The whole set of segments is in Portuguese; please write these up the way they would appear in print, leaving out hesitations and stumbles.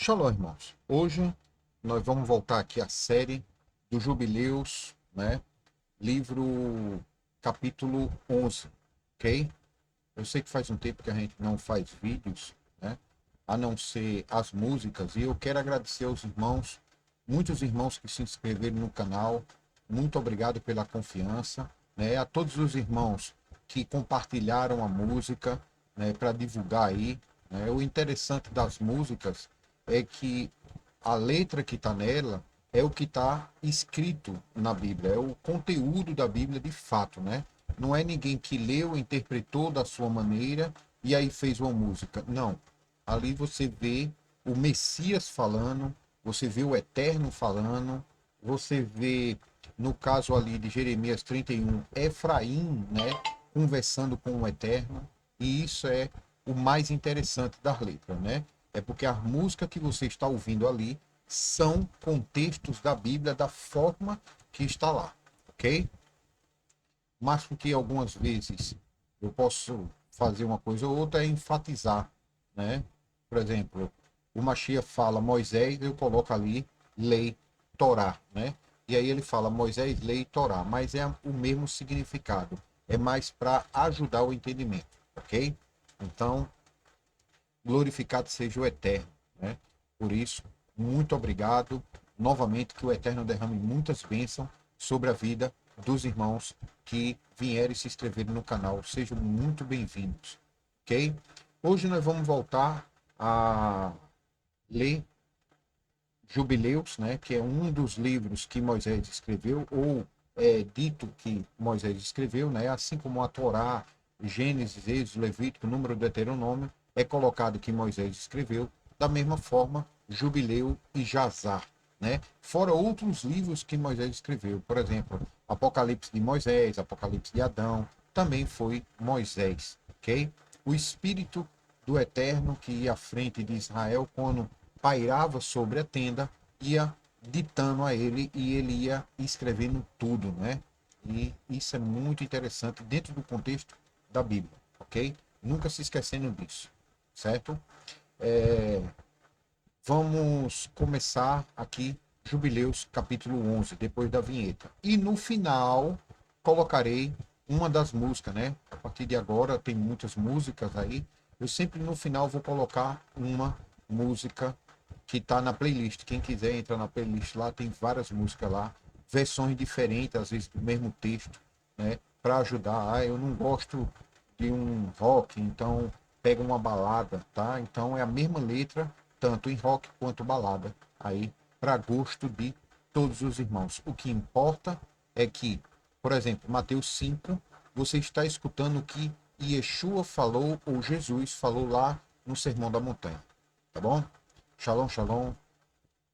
Shalom, irmãos. Hoje nós vamos voltar aqui à série dos Jubileus, né? Livro capítulo 11, ok? Eu sei que faz um tempo que a gente não faz vídeos, né? A não ser as músicas, e eu quero agradecer aos irmãos, muitos irmãos que se inscreveram no canal. Muito obrigado pela confiança, né? A todos os irmãos que compartilharam a música, né, para divulgar aí, né? O interessante das músicas é que a letra que está nela é o que está escrito na Bíblia, é o conteúdo da Bíblia de fato, né? Não é ninguém que leu, interpretou da sua maneira e aí fez uma música. Não. Ali você vê o Messias falando, você vê o Eterno falando, você vê, no caso ali de Jeremias 31, Efraim, né, conversando com o Eterno, e isso é o mais interessante das letras, né? É porque a música que você está ouvindo ali são contextos da Bíblia da forma que está lá, ok? Mas porque algumas vezes eu posso fazer uma coisa ou outra é enfatizar, né? Por exemplo, o Mashiach fala Moisés, eu coloco ali lei, Torá, né? E aí ele fala Moisés, lei, Torá, mas é o mesmo significado. É mais para ajudar o entendimento, ok? Então, glorificado seja o Eterno, né? Por isso, muito obrigado. Novamente, que o Eterno derrame muitas bênçãos sobre a vida dos irmãos que vieram e se inscreveram no canal. Sejam muito bem-vindos, ok? Hoje nós vamos voltar a ler Jubileus, né? Que é um dos livros que Moisés escreveu, ou é dito que Moisés escreveu, né? Assim como a Torá, Gênesis, Êxodo, Levítico, Número, Deuteronômio, é colocado que Moisés escreveu, da mesma forma, Jubileu e Jazar, né? Fora outros livros que Moisés escreveu, por exemplo, Apocalipse de Moisés, Apocalipse de Adão, também foi Moisés, ok? O Espírito do Eterno que ia à frente de Israel quando pairava sobre a tenda, ia ditando a ele e ele ia escrevendo tudo, né? E isso é muito interessante dentro do contexto da Bíblia, ok? Nunca se esquecendo disso, certo? Vamos começar aqui Jubileus capítulo 11, depois da vinheta. E no final colocarei uma das músicas, né? A partir de agora tem muitas músicas aí. Eu sempre no final vou colocar uma música que está na playlist. Quem quiser entrar na playlist lá, tem várias músicas lá, versões diferentes, às vezes do mesmo texto, né? Para ajudar. Ah, eu não gosto de um rock, então pega uma balada, tá? Então é a mesma letra, tanto em rock quanto balada, aí para gosto de todos os irmãos. O que importa é que, por exemplo, Mateus 5, você está escutando o que Yeshua falou ou Jesus falou lá no Sermão da Montanha, tá bom? Shalom, shalom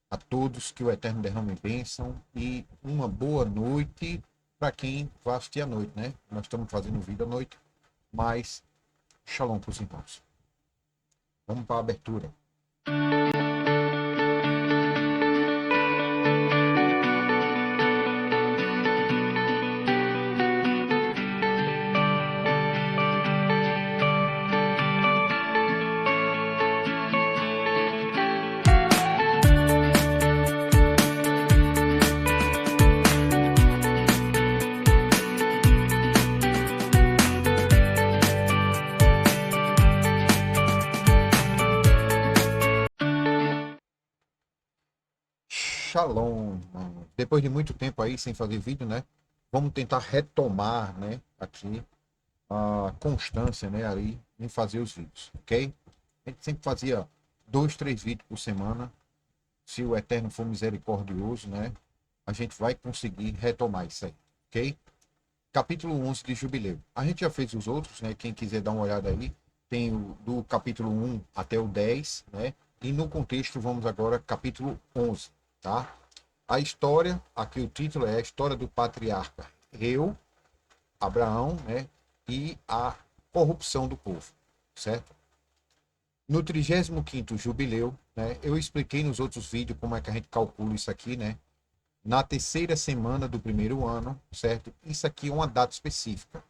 a todos, que o Eterno derrame bênção e uma boa noite para quem vai assistir à noite, né? Nós estamos fazendo vídeo à noite, mas shalom para os irmãos. Vamos para a abertura. Shalom, mano. Depois de muito tempo aí sem fazer vídeo, né? Vamos tentar retomar, né? Aqui a constância, né? Ali em fazer os vídeos, ok? A gente sempre fazia 2, 3 vídeos por semana. Se o Eterno for misericordioso, né? A gente vai conseguir retomar isso aí, ok? Capítulo 11 de Jubileu. A gente já fez os outros, né? Quem quiser dar uma olhada aí, tem o do capítulo 1 até o 10, né? E no contexto vamos agora capítulo 11, tá? A história, aqui o título é a história do patriarca Eu, Abraão, né? E a corrupção do povo, certo? No 35º jubileu, né? Eu expliquei nos outros vídeos como é que a gente calcula isso aqui, né? Na terceira semana do primeiro ano, certo? Isso aqui é uma data específica.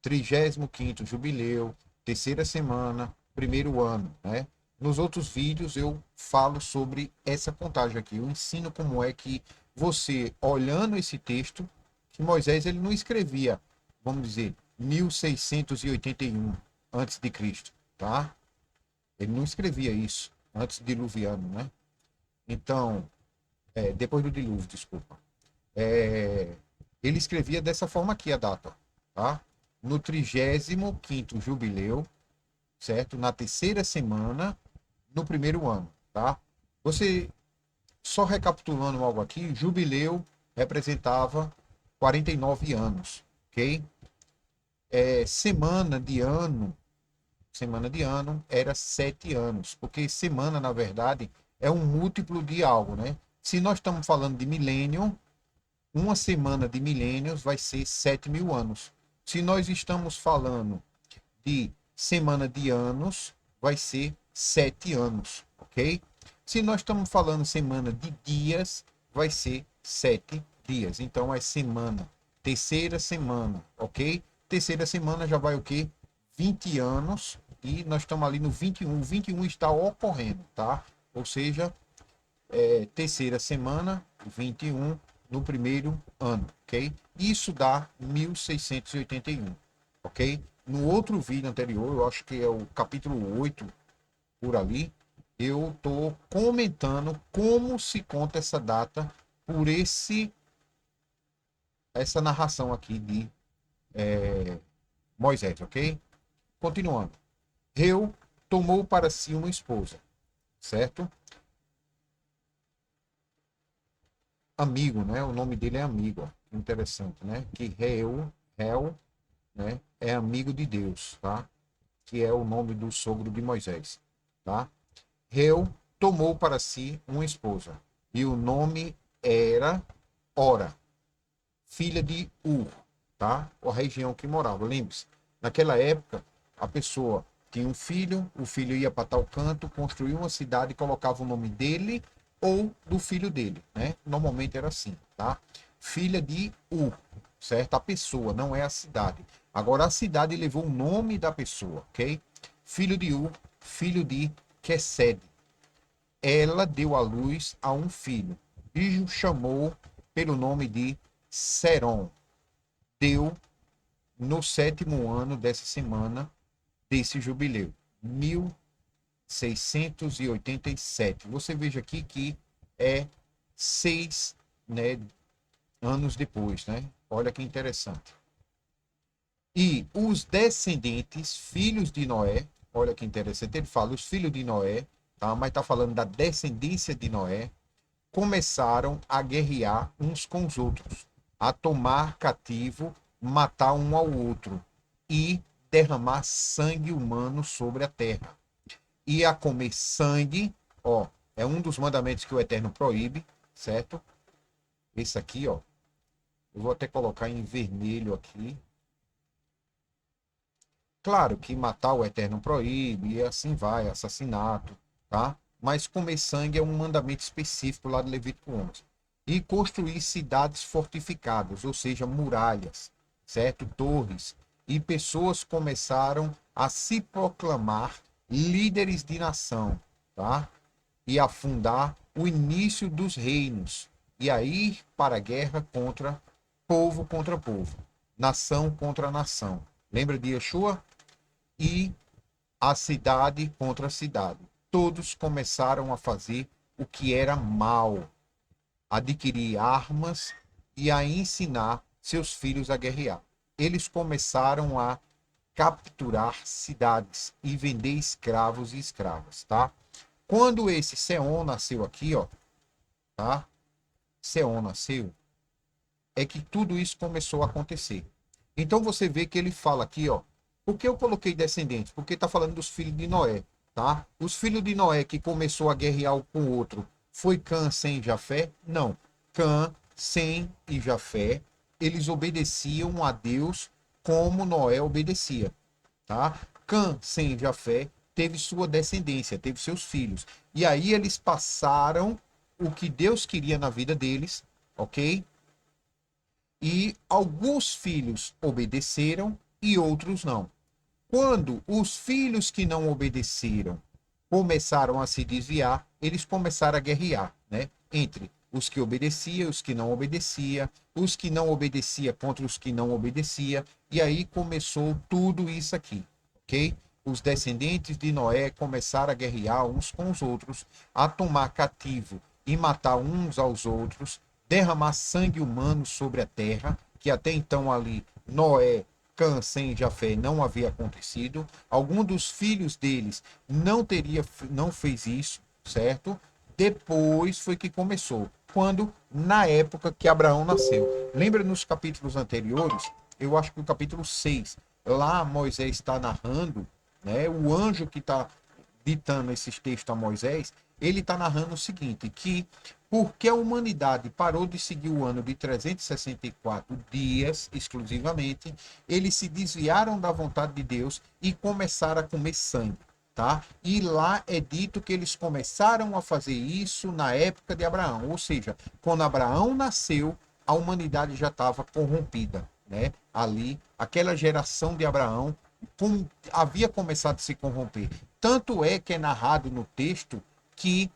35º jubileu, terceira semana, primeiro ano, né? nos outros vídeos eu falo sobre essa contagem aqui. Eu ensino como é que você, olhando esse texto, que Moisés ele não escrevia, vamos dizer, 1681 antes de Cristo, tá? Ele não escrevia isso antes do diluviano, né? Então, depois do dilúvio, desculpa. É, ele escrevia dessa forma aqui a data, tá? No 35º jubileu, certo? Na terceira semana, no primeiro ano, tá? Você, só recapitulando algo aqui, jubileu representava 49 anos, ok? Semana de ano era 7 anos, porque semana, na verdade, é um múltiplo de algo, né? Se nós estamos falando de milênio, uma semana de milênios vai ser 7.000 anos. Se nós estamos falando de semana de anos, vai ser 7 anos, ok? Se nós estamos falando semana de dias, vai ser 7 dias. Então é semana, terceira semana, ok? Terceira semana já vai o quê? 20 anos e nós estamos ali no 21. O 21 está ocorrendo, tá? Ou seja, terceira semana, 21 no primeiro ano, ok? Isso dá 1681, ok? No outro vídeo anterior, eu acho que é o capítulo 8 por ali, eu estou comentando como se conta essa data por essa narração aqui de Moisés, ok? Continuando. Reu tomou para si uma esposa, certo? Amigo, né? O nome dele é amigo, ó. Interessante, né? Que Reu, né? É amigo de Deus, tá? Que é o nome do sogro de Moisés, tá? Reu tomou para si uma esposa, e o nome era Ora, filha de Ur, tá? A região que morava. Lembre-se, naquela época, a pessoa tinha um filho, o filho ia para tal canto, construía uma cidade e colocava o nome dele ou do filho dele, né? Normalmente era assim, tá? Filha de Ur, certo? A pessoa, não é a cidade. Agora, a cidade levou o nome da pessoa, ok? Filho de Ur, filho de Quesed. Ela deu à luz a um filho e o chamou pelo nome de Serom. Deu no 7º ano dessa semana, desse jubileu, 1687. Você veja aqui que é 6, né, anos depois, né? Olha que interessante. E os descendentes, filhos de Noé, olha que interessante, ele fala os filhos de Noé, tá? Mas está falando da descendência de Noé, começaram a guerrear uns com os outros, a tomar cativo, matar um ao outro e derramar sangue humano sobre a terra. E a comer sangue, ó, é um dos mandamentos que o Eterno proíbe, certo? Esse aqui, ó, eu vou até colocar em vermelho aqui. Claro que matar o Eterno proíbe, e assim vai, assassinato, tá? Mas comer sangue é um mandamento específico lá do Levítico 11. E construir cidades fortificadas, ou seja, muralhas, certo? Torres. E pessoas começaram a se proclamar líderes de nação, tá? E a fundar o início dos reinos. E a ir para a guerra contra povo, nação contra nação. Lembra de Yeshua? E a cidade contra a cidade. Todos começaram a fazer o que era mal, adquirir armas e a ensinar seus filhos a guerrear. Eles começaram a capturar cidades e vender escravos e escravas, tá? Quando esse Seom nasceu aqui, ó, tá? Seom nasceu, é que tudo isso começou a acontecer. Então você vê que ele fala aqui, ó, por que eu coloquei descendentes? Porque está falando dos filhos de Noé, tá? Os filhos de Noé que começou a guerrear um com o outro, foi Cã, Sem e Jafé? Não. Cã, Sem e Jafé, eles obedeciam a Deus como Noé obedecia, tá? Cã, Sem e Jafé teve sua descendência, teve seus filhos. E aí eles passaram o que Deus queria na vida deles, ok? E alguns filhos obedeceram e outros não. Quando os filhos que não obedeceram começaram a se desviar, eles começaram a guerrear, né? Entre os que obedeciam, os que não obedeciam, os que não obedeciam contra os que não obedeciam, e aí começou tudo isso aqui, ok? Os descendentes de Noé começaram a guerrear uns com os outros, a tomar cativo e matar uns aos outros, derramar sangue humano sobre a terra, que até então ali Noé, Cã, Sem e Jafé não havia acontecido. Algum dos filhos deles não fez isso, certo? Depois foi que começou, quando na época que Abraão nasceu. Lembra nos capítulos anteriores, eu acho que o capítulo 6, lá Moisés está narrando, né? O anjo que está ditando esses textos a Moisés, ele está narrando o seguinte, que porque a humanidade parou de seguir o ano de 364 dias exclusivamente, eles se desviaram da vontade de Deus e começaram a comer sangue, tá? E lá é dito que eles começaram a fazer isso na época de Abraão, ou seja, quando Abraão nasceu, a humanidade já estava corrompida, né? Ali, aquela geração de Abraão havia começado a se corromper. Tanto é que é narrado no texto que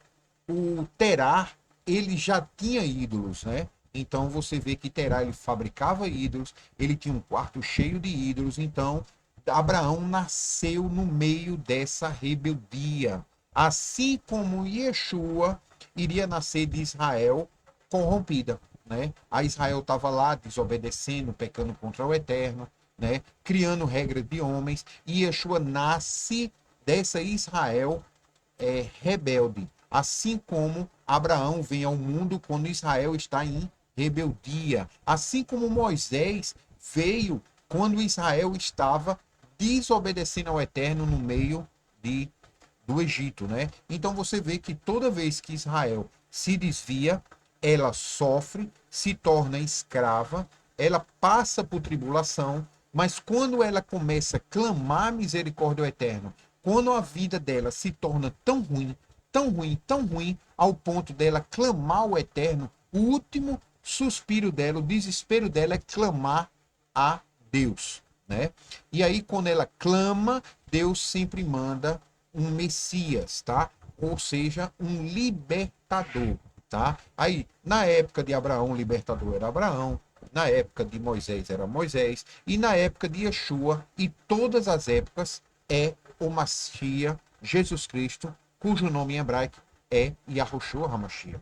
o Terá, ele já tinha ídolos, né? Então você vê que Terá, ele fabricava ídolos, ele tinha um quarto cheio de ídolos, então Abraão nasceu no meio dessa rebeldia. Assim como Yeshua iria nascer de Israel corrompida, né? A Israel estava lá desobedecendo, pecando contra o Eterno, né? Criando regras de homens, e Yeshua nasce dessa Israel rebelde, assim como Abraão vem ao mundo quando Israel está em rebeldia, assim como Moisés veio quando Israel estava desobedecendo ao Eterno no meio do Egito, né? Então você vê que toda vez que Israel se desvia, ela sofre, se torna escrava, ela passa por tribulação, mas quando ela começa a clamar a misericórdia ao Eterno, quando a vida dela se torna tão ruim, tão ruim, tão ruim, ao ponto dela clamar ao Eterno, o último suspiro dela, o desespero dela é clamar a Deus, né? E aí quando ela clama, Deus sempre manda um Messias, tá? Ou seja, um libertador, tá? Aí, na época de Abraão, o libertador era Abraão, na época de Moisés era Moisés, e na época de Yeshua, e todas as épocas, é o Mashiach, Jesus Cristo, cujo nome em hebraico é Yahushua HaMashiach,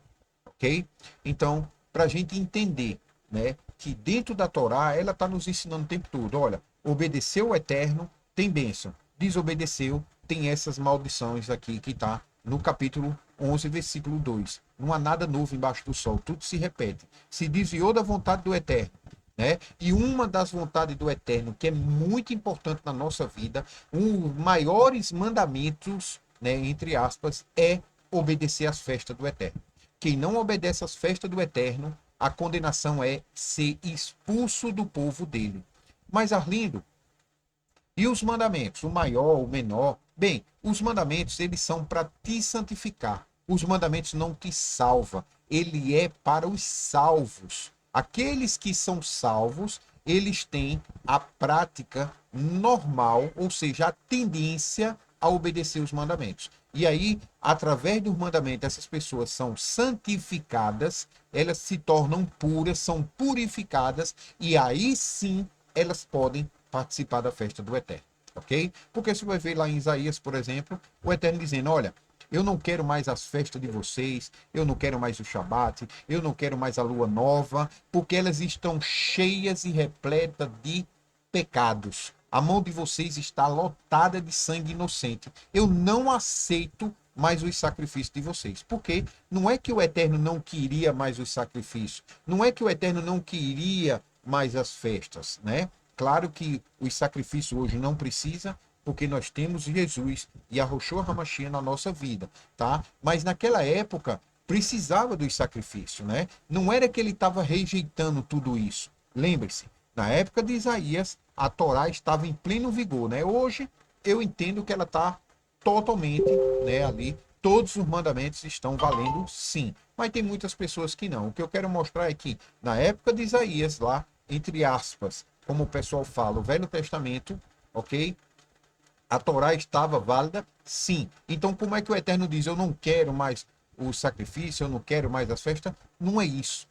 ok? Então, para a gente entender, né, que dentro da Torá, ela está nos ensinando o tempo todo, olha, obedeceu o Eterno, tem bênção, desobedeceu, tem essas maldições aqui que está no capítulo 11, versículo 2. Não há nada novo embaixo do sol, tudo se repete. Se desviou da vontade do Eterno, né? E uma das vontades do Eterno, que é muito importante na nossa vida, um dos maiores mandamentos, né, entre aspas, é obedecer às festas do Eterno. Quem não obedece às festas do Eterno, a condenação é ser expulso do povo dele. Mas, Arlindo, e os mandamentos, o maior, o menor? Bem, os mandamentos, eles são para te santificar. Os mandamentos não te salvam. Ele é para os salvos. Aqueles que são salvos, eles têm a prática normal, ou seja, a tendência a obedecer os mandamentos. E aí, através dos mandamentos, essas pessoas são santificadas, elas se tornam puras, são purificadas, e aí sim elas podem participar da festa do Eterno, ok? Porque você vai ver lá em Isaías, por exemplo, o Eterno dizendo, olha, eu não quero mais as festas de vocês, eu não quero mais o Shabat, eu não quero mais a lua nova, porque elas estão cheias e repletas de pecados. A mão de vocês está lotada de sangue inocente. Eu não aceito mais os sacrifícios de vocês. Porque não é que o Eterno não queria mais os sacrifícios, não é que o Eterno não queria mais as festas, né? Claro que os sacrifícios hoje não precisa, porque nós temos Jesus e a Yahushua HaMashiach na nossa vida, tá? Mas naquela época precisava dos sacrifícios, né? Não era que ele estava rejeitando tudo isso. Lembre-se, na época de Isaías, a Torá estava em pleno vigor, né? Hoje eu entendo que ela está totalmente, né, ali. Todos os mandamentos estão valendo, sim. Mas tem muitas pessoas que não. O que eu quero mostrar é que na época de Isaías, lá, entre aspas, como o pessoal fala, o Velho Testamento, ok? A Torá estava válida? Sim. Então, como é que o Eterno diz, eu não quero mais o sacrifício, eu não quero mais as festas? Não é isso.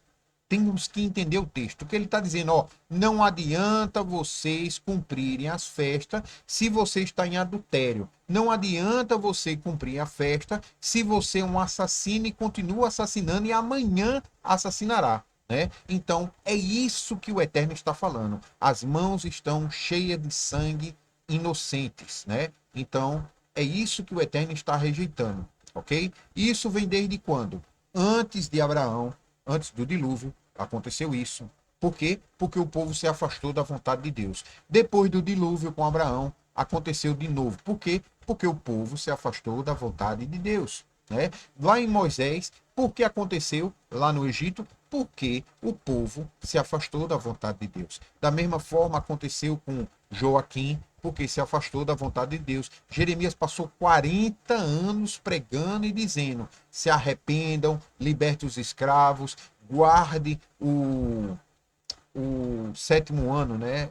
Temos que entender o texto. O que ele está dizendo, ó, não adianta vocês cumprirem as festas se você está em adultério. Não adianta você cumprir a festa se você é um assassino e continua assassinando e amanhã assassinará. Né? Então, é isso que o Eterno está falando. As mãos estão cheias de sangue inocentes. Né? Então, é isso que o Eterno está rejeitando. Ok? Isso vem desde quando? Antes de Abraão, antes do dilúvio, aconteceu isso. Por quê? Porque o povo se afastou da vontade de Deus. Depois do dilúvio com Abraão, aconteceu de novo. Por quê? Porque o povo se afastou da vontade de Deus. Né? Lá em Moisés, por que aconteceu lá no Egito? Porque o povo se afastou da vontade de Deus. Da mesma forma aconteceu com Joaquim, porque se afastou da vontade de Deus. Jeremias passou 40 anos pregando e dizendo: se arrependam, liberte os escravos, guarde o sétimo ano, né?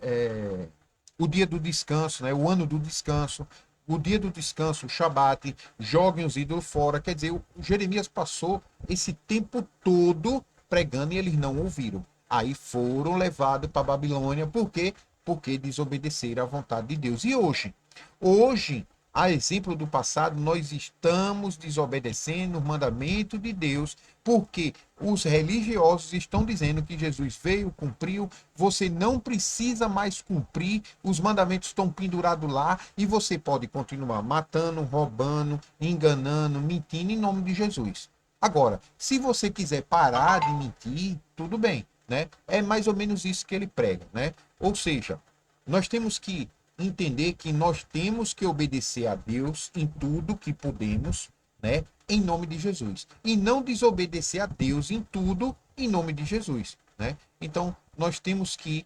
O dia do descanso, né? O ano do descanso, o dia do descanso, o Shabat, joguem os ídolos fora. Quer dizer, o Jeremias passou esse tempo todo pregando e eles não ouviram. Aí foram levados para a Babilônia. Por quê? Porque desobedeceram à vontade de Deus. E hoje? Hoje, a exemplo do passado, nós estamos desobedecendo o mandamento de Deus, porque os religiosos estão dizendo que Jesus veio, cumpriu, você não precisa mais cumprir, os mandamentos estão pendurados lá e você pode continuar matando, roubando, enganando, mentindo em nome de Jesus. Agora, se você quiser parar de mentir, tudo bem, né? É mais ou menos isso que ele prega, né? Ou seja, nós temos que entender que nós temos que obedecer a Deus em tudo que podemos, né? Em nome de Jesus. E não desobedecer a Deus em tudo em nome de Jesus, né? Então, nós temos que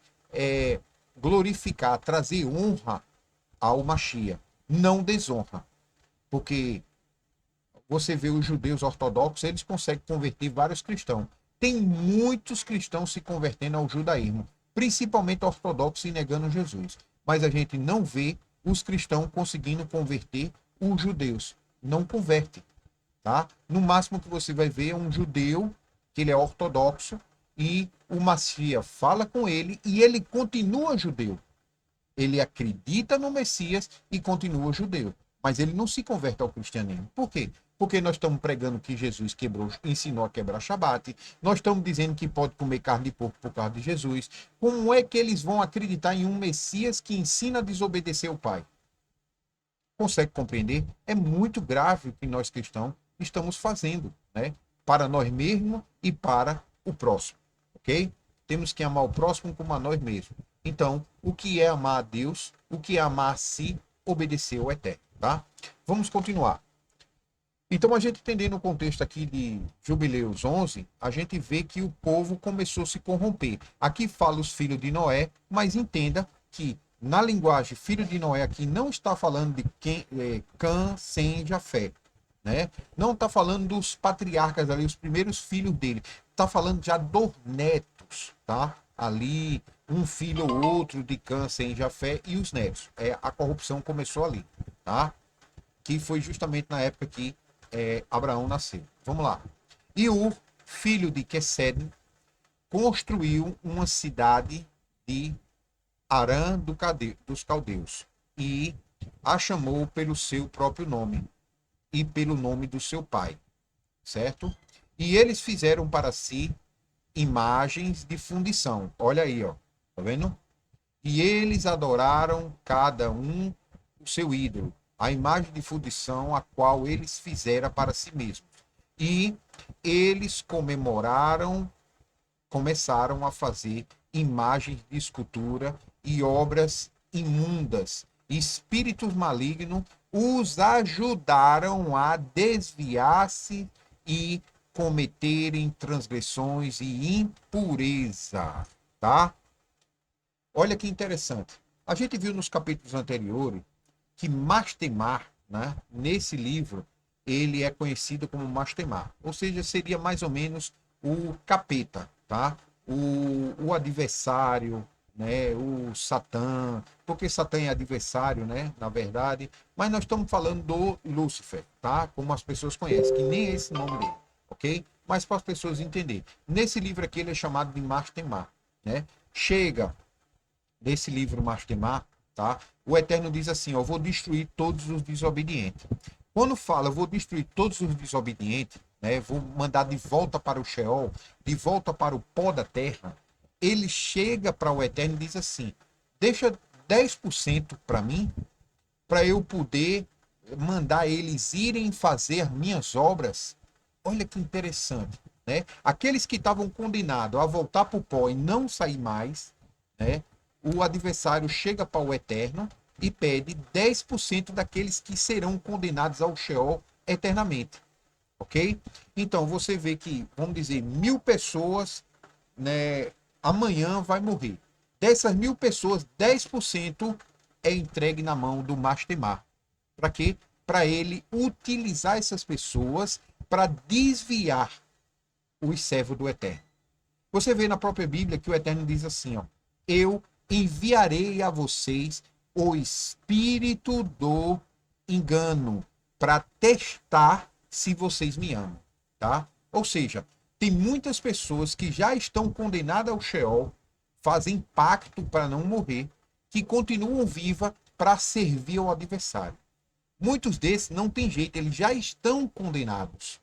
glorificar, trazer honra ao Mashiach, não desonra. Porque você vê os judeus ortodoxos, eles conseguem converter vários cristãos. Tem muitos cristãos se convertendo ao judaísmo, principalmente ortodoxos e negando Jesus. Mas a gente não vê os cristãos conseguindo converter os judeus. Não converte, tá? No máximo que você vai ver é um judeu, que ele é ortodoxo, e o Messias fala com ele e ele continua judeu. Ele acredita no Messias e continua judeu. Mas ele não se converte ao cristianismo. Por quê? Porque nós estamos pregando que Jesus quebrou, ensinou a quebrar Shabat. Nós estamos dizendo que pode comer carne de porco por causa de Jesus. Como é que eles vão acreditar em um Messias que ensina a desobedecer o Pai? Consegue compreender? É muito grave o que nós cristãos estamos fazendo, né? Para nós mesmos e para o próximo, ok? Temos que amar o próximo como a nós mesmos. Então, o que é amar a Deus? O que é amar a si? Obedecer ao Eterno, tá? Vamos continuar. Então, a gente entendendo o contexto aqui de Jubileus 11, a gente vê que o povo começou a se corromper. Aqui fala os filhos de Noé, mas entenda que na linguagem filho de Noé aqui não está falando de Cã, Sem, Jafé, né? Não está falando dos patriarcas ali, os primeiros filhos dele. Está falando já dos netos, tá? Ali, um filho ou outro de Cã, Sem, Jafé e os netos. A corrupção começou ali, tá? Que foi justamente na época que Abraão nasceu. Vamos lá. E o filho de Quesed construiu uma cidade de Arã dos Caldeus e a chamou pelo seu próprio nome e pelo nome do seu pai, certo? E eles fizeram para si imagens de fundição. Olha aí, ó. Tá vendo? E eles adoraram cada um o seu ídolo, a imagem de fundição a qual eles fizeram para si mesmos. E eles começaram a fazer imagens de escultura e obras imundas. Espíritos malignos os ajudaram a desviar-se e cometerem transgressões e impureza, tá? Olha que interessante. A gente viu nos capítulos anteriores que Mastemar, né, nesse livro, ele é conhecido como Mastemar. Ou seja, seria mais ou menos o capeta, tá? O adversário, né, o Satã, porque Satã é adversário, né, na verdade, mas nós estamos falando do Lúcifer, tá? Como as pessoas conhecem, que nem é esse nome dele, ok? Mas para as pessoas entenderem. Nesse livro aqui ele é chamado de Mastemar, né? Chega nesse livro Mastemar, tá? O Eterno diz assim, ó, eu vou destruir todos os desobedientes. Quando fala, eu vou destruir todos os desobedientes, né? Vou mandar de volta para o Sheol, de volta para o pó da terra. Ele chega para o Eterno e diz assim: deixa 10% para mim, para eu poder mandar eles irem fazer as minhas obras. Olha que interessante, né? Aqueles que estavam condenados a voltar para o pó e não sair mais, né? O adversário chega para o Eterno e pede 10% daqueles que serão condenados ao Sheol eternamente, ok? Então você vê que, vamos dizer, 1.000 pessoas, né, amanhã vai morrer. Dessas 1.000 pessoas, 10% é entregue na mão do Mastemar. Para quê? Para ele utilizar essas pessoas para desviar os servos do Eterno. Você vê na própria Bíblia que o Eterno diz assim, ó, eu enviarei a vocês o espírito do engano para testar se vocês me amam, tá? Ou seja, tem muitas pessoas que já estão condenadas ao Sheol, fazem pacto para não morrer, que continuam vivas para servir ao adversário. Muitos desses não tem jeito, eles já estão condenados,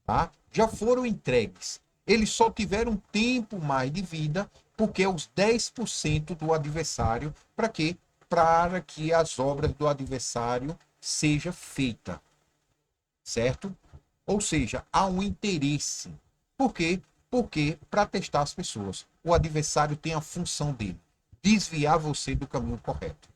tá? Já foram entregues. Eles só tiveram tempo mais de vida porque é os 10% do adversário. Para quê? Para que as obras do adversário seja feita, certo? Ou seja, há um interesse. Por quê? Porque para testar as pessoas, o adversário tem a função dele, desviar você do caminho correto,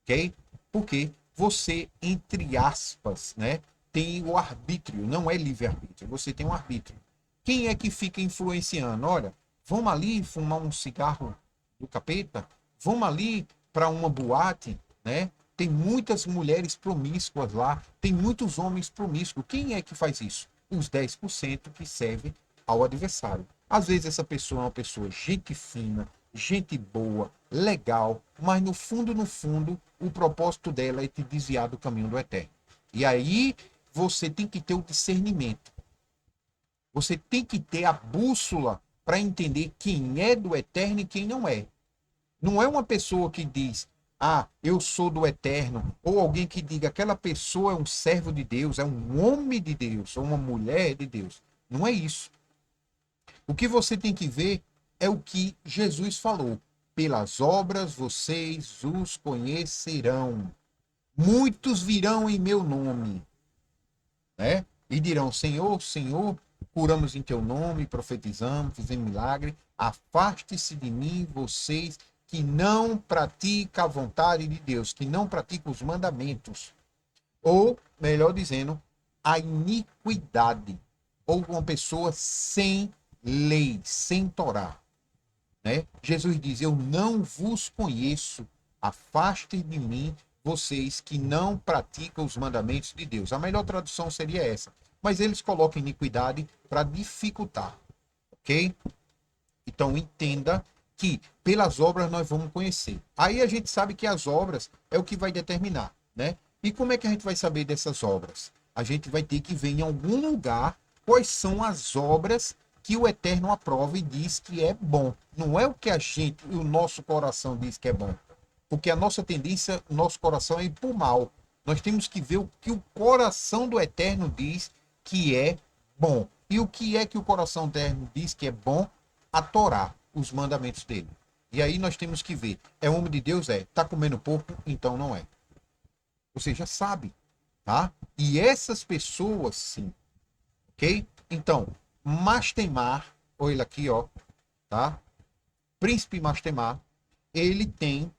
ok? Porque você, entre aspas, né, tem o arbítrio, não é livre-arbítrio, você tem um arbítrio. Quem é que fica influenciando? Olha, vamos ali fumar um cigarro do capeta? Vamos ali para uma boate, né? Tem muitas mulheres promíscuas lá, tem muitos homens promíscuos. Quem é que faz isso? Os 10% que servem ao adversário. Às vezes essa pessoa é uma pessoa gente fina, gente boa, legal, mas no fundo, o propósito dela é te desviar do caminho do Eterno. E aí você tem que ter o discernimento. Você tem que ter a bússola para entender quem é do Eterno e quem não é. Não é uma pessoa que diz, ah, eu sou do Eterno, ou alguém que diga, aquela pessoa é um servo de Deus, é um homem de Deus, ou uma mulher de Deus. Não é isso. O que você tem que ver é o que Jesus falou. Pelas obras vocês os conhecerão. Muitos virão em meu nome, né? E dirão, Senhor, Senhor, curamos em teu nome, profetizamos, fizemos milagre. Afaste-se de mim, vocês que não praticam a vontade de Deus, que não praticam os mandamentos. Ou, melhor dizendo, a iniquidade. Ou uma pessoa sem lei, sem Torá, né? Jesus diz, eu não vos conheço, afaste de mim, vocês que não praticam os mandamentos de Deus. A melhor tradução seria essa. Mas eles colocam iniquidade para dificultar, ok? Então entenda que pelas obras nós vamos conhecer. Aí a gente sabe que as obras é o que vai determinar, né? E como é que a gente vai saber dessas obras? A gente vai ter que ver em algum lugar quais são as obras que o Eterno aprova e diz que é bom. Não é o que a gente, o nosso coração diz que é bom. Porque a nossa tendência, o nosso coração é ir para o mal. Nós temos que ver o que o coração do Eterno diz que é bom. E o que é que o coração do Eterno diz que é bom? A Torá, os mandamentos dele. E aí nós temos que ver, é homem de Deus? É. Está comendo porco? Então não é. Você já sabe, tá? E essas pessoas, sim, ok? Então, Mastemar, olha ele aqui, ó, tá? Príncipe Mastemar, ele tem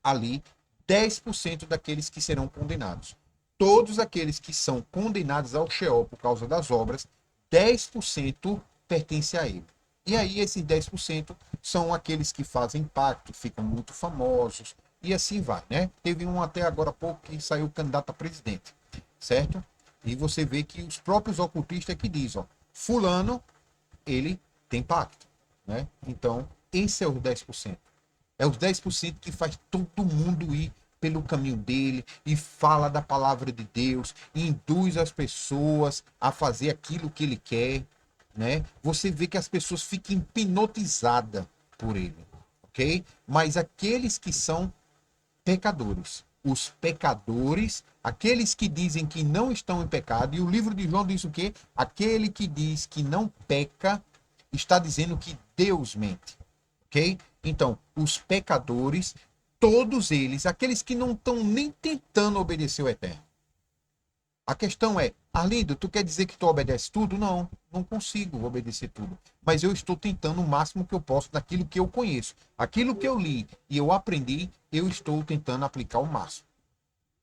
ali 10% daqueles que serão condenados. Todos aqueles que são condenados ao Sheol por causa das obras, 10% pertence a ele. E aí esses 10% são aqueles que fazem pacto, ficam muito famosos, e assim vai, né? Teve um até agora há pouco que saiu candidato a presidente, certo? E você vê que os próprios ocultistas que dizem, ó, fulano, ele tem pacto, né? Então, esse é os 10%. É os 10% que faz todo mundo ir pelo caminho dele e fala da palavra de Deus, e induz as pessoas a fazer aquilo que ele quer, né? Você vê que as pessoas ficam hipnotizadas por ele, ok? Mas aqueles que são pecadores, os pecadores, aqueles que dizem que não estão em pecado, e o livro de João diz o quê? Aquele que diz que não peca está dizendo que Deus mente, ok? Então, os pecadores, todos eles, aqueles que não estão nem tentando obedecer o Eterno. A questão é, Arlindo, tu quer dizer que tu obedece tudo? Não, não consigo obedecer tudo. Mas eu estou tentando o máximo que eu posso daquilo que eu conheço. Aquilo que eu li e eu aprendi, eu estou tentando aplicar o máximo.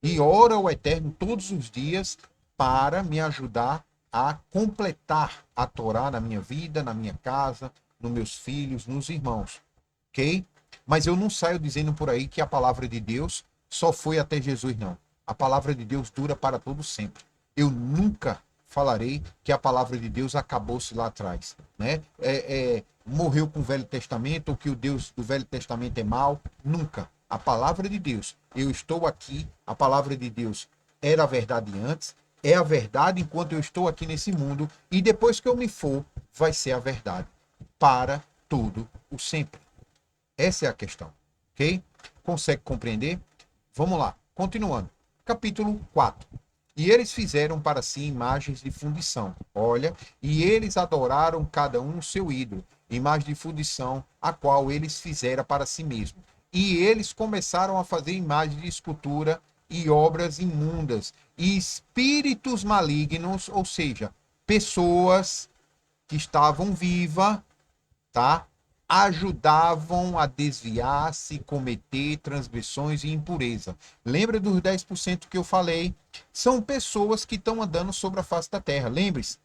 E oro ao Eterno todos os dias para me ajudar a completar a Torá na minha vida, na minha casa, nos meus filhos, nos irmãos. Ok? Mas eu não saio dizendo por aí que a palavra de Deus só foi até Jesus, não. A palavra de Deus dura para todo sempre. Eu nunca falarei que a palavra de Deus acabou-se lá atrás, né? Morreu com o Velho Testamento, ou que o Deus do Velho Testamento é mau. Nunca. A palavra de Deus, eu estou aqui, a palavra de Deus era a verdade antes, é a verdade enquanto eu estou aqui nesse mundo, e depois que eu me for, vai ser a verdade para todo o sempre. Essa é a questão, ok? Consegue compreender? Vamos lá, continuando. Capítulo 4. E eles fizeram para si imagens de fundição. Olha, e eles adoraram cada um o seu ídolo, imagem de fundição, a qual eles fizeram para si mesmo. E eles começaram a fazer imagens de escultura e obras imundas, e espíritos malignos, ou seja, pessoas que estavam vivas, tá? Ajudavam a desviar-se, cometer transgressões e impureza. Lembra dos 10% que eu falei? São pessoas que estão andando sobre a face da terra. Lembre-se,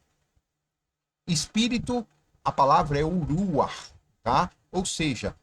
espírito, a palavra é uruar, tá? Ou seja,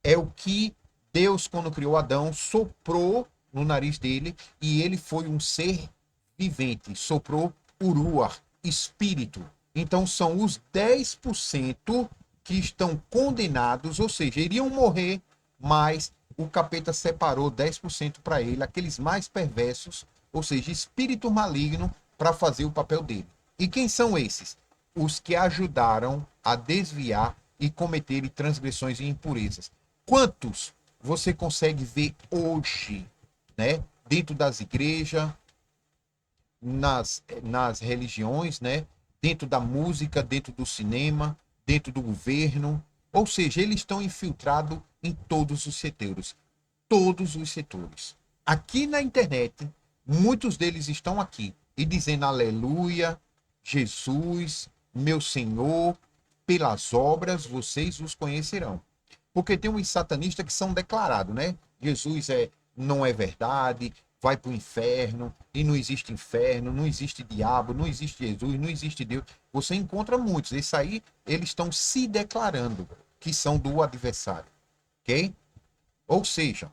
é o que Deus, quando criou Adão, soprou no nariz dele e ele foi um ser vivente. Soprou uruar, espírito. Então são os 10% que estão condenados, ou seja, iriam morrer, mas o capeta separou 10% para ele, aqueles mais perversos, ou seja, espírito maligno, para fazer o papel dele. E quem são esses? Os que ajudaram a desviar e cometerem transgressões e impurezas. Quantos você consegue ver hoje, né? Dentro das igrejas, nas religiões, né? Dentro da música, dentro do cinema, dentro do governo. Ou seja, eles estão infiltrados em todos os setores. Todos os setores. Aqui na internet, muitos deles estão aqui e dizendo aleluia, Jesus, meu Senhor, pelas obras vocês os conhecerão. Porque tem uns satanistas que são declarados, né? Jesus não é verdade, vai para o inferno, e não existe inferno, não existe diabo, não existe Jesus, não existe Deus. Você encontra muitos. Isso aí, eles estão se declarando que são do adversário. Ok? Ou seja,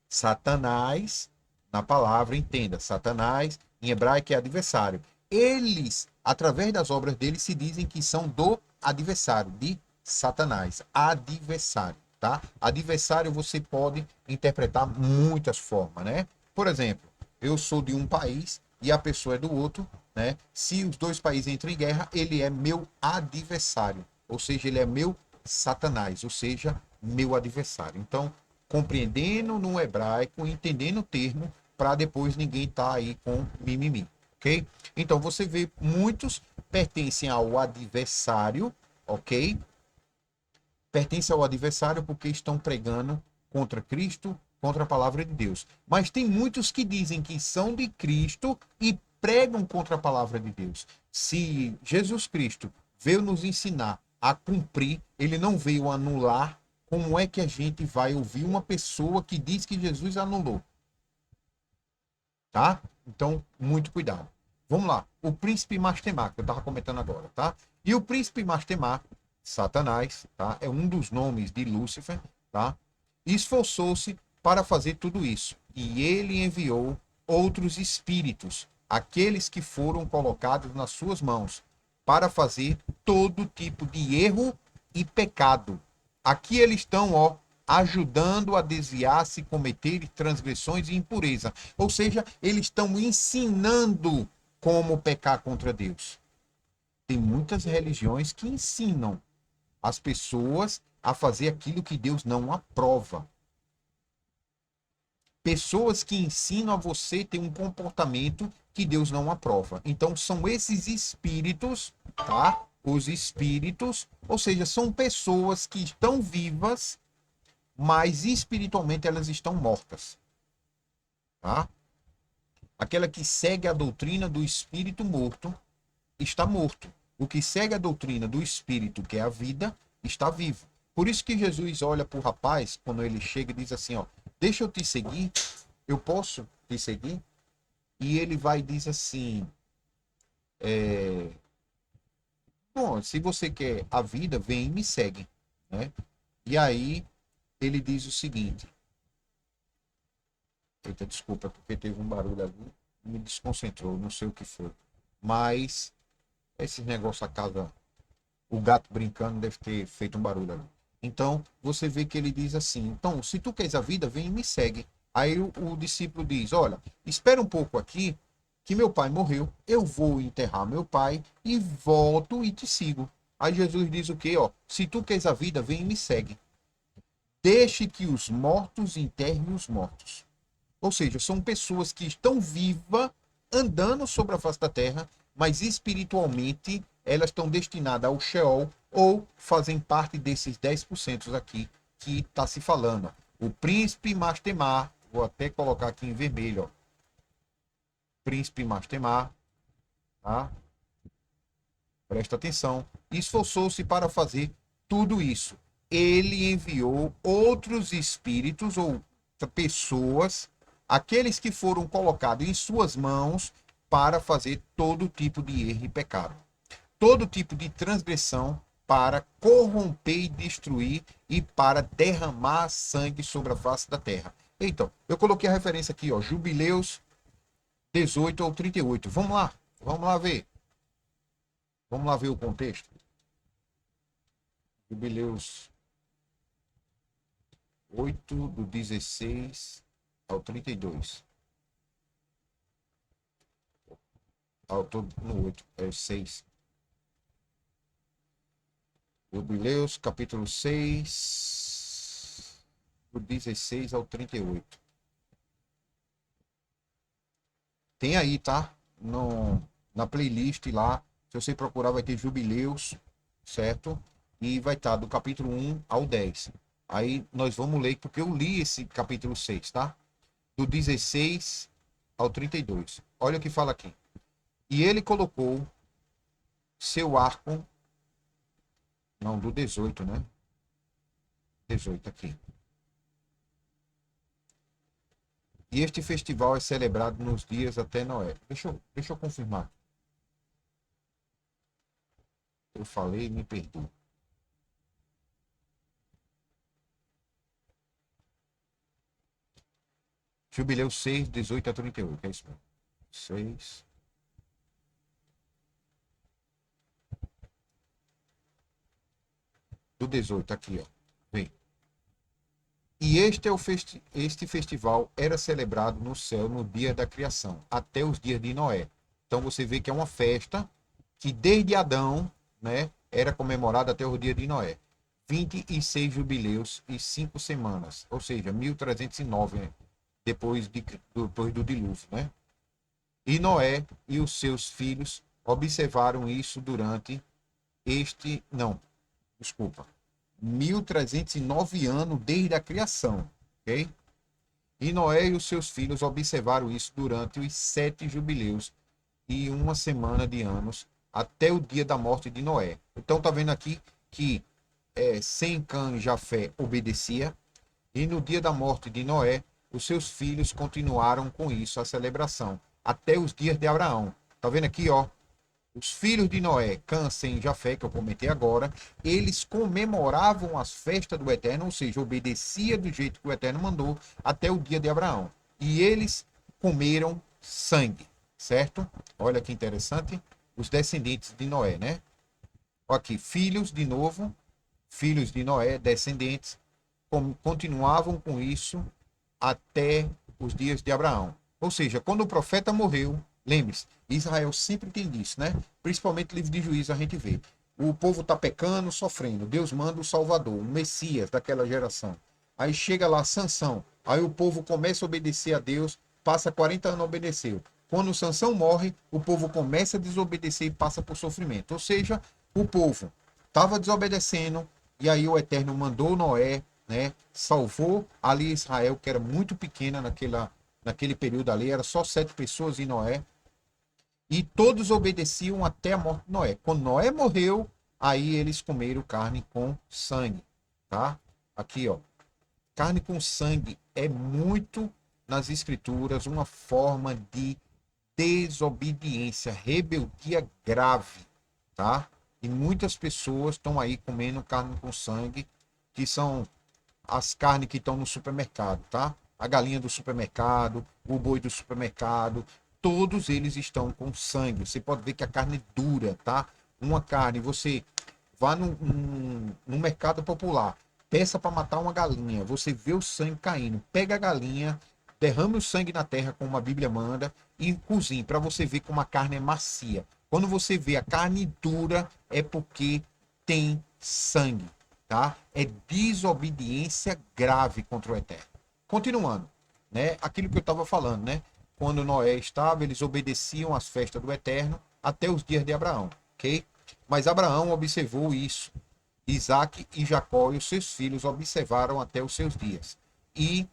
Satanás, na palavra, entenda, Satanás, em hebraico, é adversário. Eles, através das obras deles, se dizem que são do adversário, de Satanás. Adversário, tá? Adversário você pode interpretar muitas formas, né? Por exemplo, eu sou de um país e a pessoa é do outro, né? Se os dois países entram em guerra, ele é meu adversário. Ou seja, ele é meu Satanás, ou seja, meu adversário. Então, compreendendo no hebraico, entendendo o termo, para depois ninguém estar aí com mimimi, ok? Então você vê muitos pertencem ao adversário, ok? Pertencem ao adversário porque estão pregando contra Cristo, contra a palavra de Deus. Mas tem muitos que dizem que são de Cristo e pregam contra a palavra de Deus. Se Jesus Cristo veio nos ensinar a cumprir, ele não veio anular. Como é que a gente vai ouvir uma pessoa que diz que Jesus anulou? Tá? Então, muito cuidado. Vamos lá. O príncipe Mastemar, que eu estava comentando agora, tá? E o príncipe Mastemar, Satanás, tá? É um dos nomes de Lúcifer, tá? Esforçou-se para fazer tudo isso. E ele enviou outros espíritos, aqueles que foram colocados nas suas mãos, para fazer todo tipo de erro e pecado. Aqui eles estão, ó, ajudando a desviar-se, cometer transgressões e impureza. Ou seja, eles estão ensinando como pecar contra Deus. Tem muitas religiões que ensinam as pessoas a fazer aquilo que Deus não aprova. Pessoas que ensinam a você ter um comportamento que Deus não aprova. Então, são esses espíritos, tá? Os espíritos, ou seja, são pessoas que estão vivas, mas espiritualmente elas estão mortas, tá? Aquela que segue a doutrina do espírito morto está morto. O que segue a doutrina do espírito, que é a vida, está vivo. Por isso que Jesus olha para o rapaz, quando ele chega e diz assim, ó, deixa eu te seguir, eu posso te seguir? E ele vai e diz assim, bom, se você quer a vida, vem e me segue, né? E aí ele diz o seguinte, eita, desculpa, porque teve um barulho ali, me desconcentrou, não sei o que foi. Mas esse negócio a casa, o gato brincando deve ter feito um barulho ali. Então, você vê que ele diz assim, então, se tu queres a vida, vem e me segue. Aí o discípulo diz, olha, espera um pouco aqui, que meu pai morreu, eu vou enterrar meu pai e volto e te sigo. Aí Jesus diz o quê? Ó, se tu queres a vida, vem e me segue. Deixe que os mortos enterrem os mortos. Ou seja, são pessoas que estão vivas, andando sobre a face da terra, mas espiritualmente elas estão destinadas ao Sheol ou fazem parte desses 10% aqui que está se falando. O príncipe Mastemar, vou até colocar aqui em vermelho, ó. Príncipe Mastemar, tá? Presta atenção. Esforçou-se para fazer tudo isso. Ele enviou outros espíritos ou pessoas, aqueles que foram colocados em suas mãos para fazer todo tipo de erro e pecado. Todo tipo de transgressão para corromper e destruir e para derramar sangue sobre a face da terra. Então, eu coloquei a referência aqui, ó, Jubileus 18 ao 38. Vamos lá ver. Vamos lá ver o contexto. Jubileus 8, do 16 ao 32. Ah, eu tô no 8, é 6. Jubileus, capítulo 6, do 16 ao 38. Tem aí, tá? Na playlist lá, se você procurar, vai ter Jubileus, certo? E vai estar do capítulo 1 ao 10. Aí nós vamos ler, porque eu li esse capítulo 6, tá? Do 16 ao 32. Olha o que fala aqui. E ele colocou seu arco. Não, do 18, né? 18 aqui. E este festival é celebrado nos dias até Noé. Deixa eu confirmar. Eu falei, me perdoe. Jubileu 6, 18 a 38. É isso mesmo. 6. Do 18, aqui, ó. Vem. E este festival era celebrado no céu no dia da criação, até os dias de Noé. Então você vê que é uma festa que desde Adão, né, era comemorada até o dia de Noé. 26 jubileus e 5 semanas, ou seja, 1309, né, depois do dilúvio, né? E Noé e os seus filhos observaram isso durante não, desculpa, 1309 anos desde a criação, ok? E Noé e os seus filhos observaram isso durante os 7 jubileus e uma semana de anos até o dia da morte de Noé. Então tá vendo aqui que Sem, Cã e Jafé obedecia, e no dia da morte de Noé, os seus filhos continuaram com isso, a celebração, até os dias de Abraão. Tá vendo aqui, ó? Os filhos de Noé, Cã, Sem e Jafé, que eu comentei agora, eles comemoravam as festas do Eterno, ou seja, obedecia do jeito que o Eterno mandou até o dia de Abraão. E eles comeram sangue, certo? Olha que interessante. Os descendentes de Noé, né? Aqui, filhos de novo, filhos de Noé, descendentes. continuavam com isso até os dias de Abraão. Ou seja, quando o profeta morreu, lembre-se, Israel sempre tem disso, né? Principalmente no livro de Juízes a gente vê. O povo está pecando, sofrendo. Deus manda o Salvador, o Messias daquela geração. Aí chega lá Sansão. Aí o povo começa a obedecer a Deus, passa 40 anos obedeceu. Quando Sansão morre, o povo começa a desobedecer e passa por sofrimento. Ou seja, o povo estava desobedecendo, e aí o Eterno mandou Noé, né? Salvou ali Israel, que era muito pequena naquele período ali, era só 7 pessoas em Noé, e todos obedeciam até a morte de Noé. Quando Noé morreu, aí eles comeram carne com sangue, tá? Aqui, ó. Carne com sangue é muito nas escrituras uma forma de desobediência, rebeldia grave, tá? E muitas pessoas estão aí comendo carne com sangue, que são as carnes que estão no supermercado, tá? A galinha do supermercado, o boi do supermercado, todos eles estão com sangue. Você pode ver que a carne é dura, tá? Uma carne, você vá no mercado popular, peça para matar uma galinha, você vê o sangue caindo, pega a galinha, derrame o sangue na terra, como a Bíblia manda, e cozinhe, para você ver como a carne é macia. Quando você vê a carne dura, é porque tem sangue, tá? É desobediência grave contra o Eterno. Continuando, né? Aquilo que eu estava falando, né? Quando Noé estava, eles obedeciam às festas do Eterno até os dias de Abraão, ok? Mas Abraão observou isso. Isaac e Jacó e os seus filhos observaram até os seus dias. E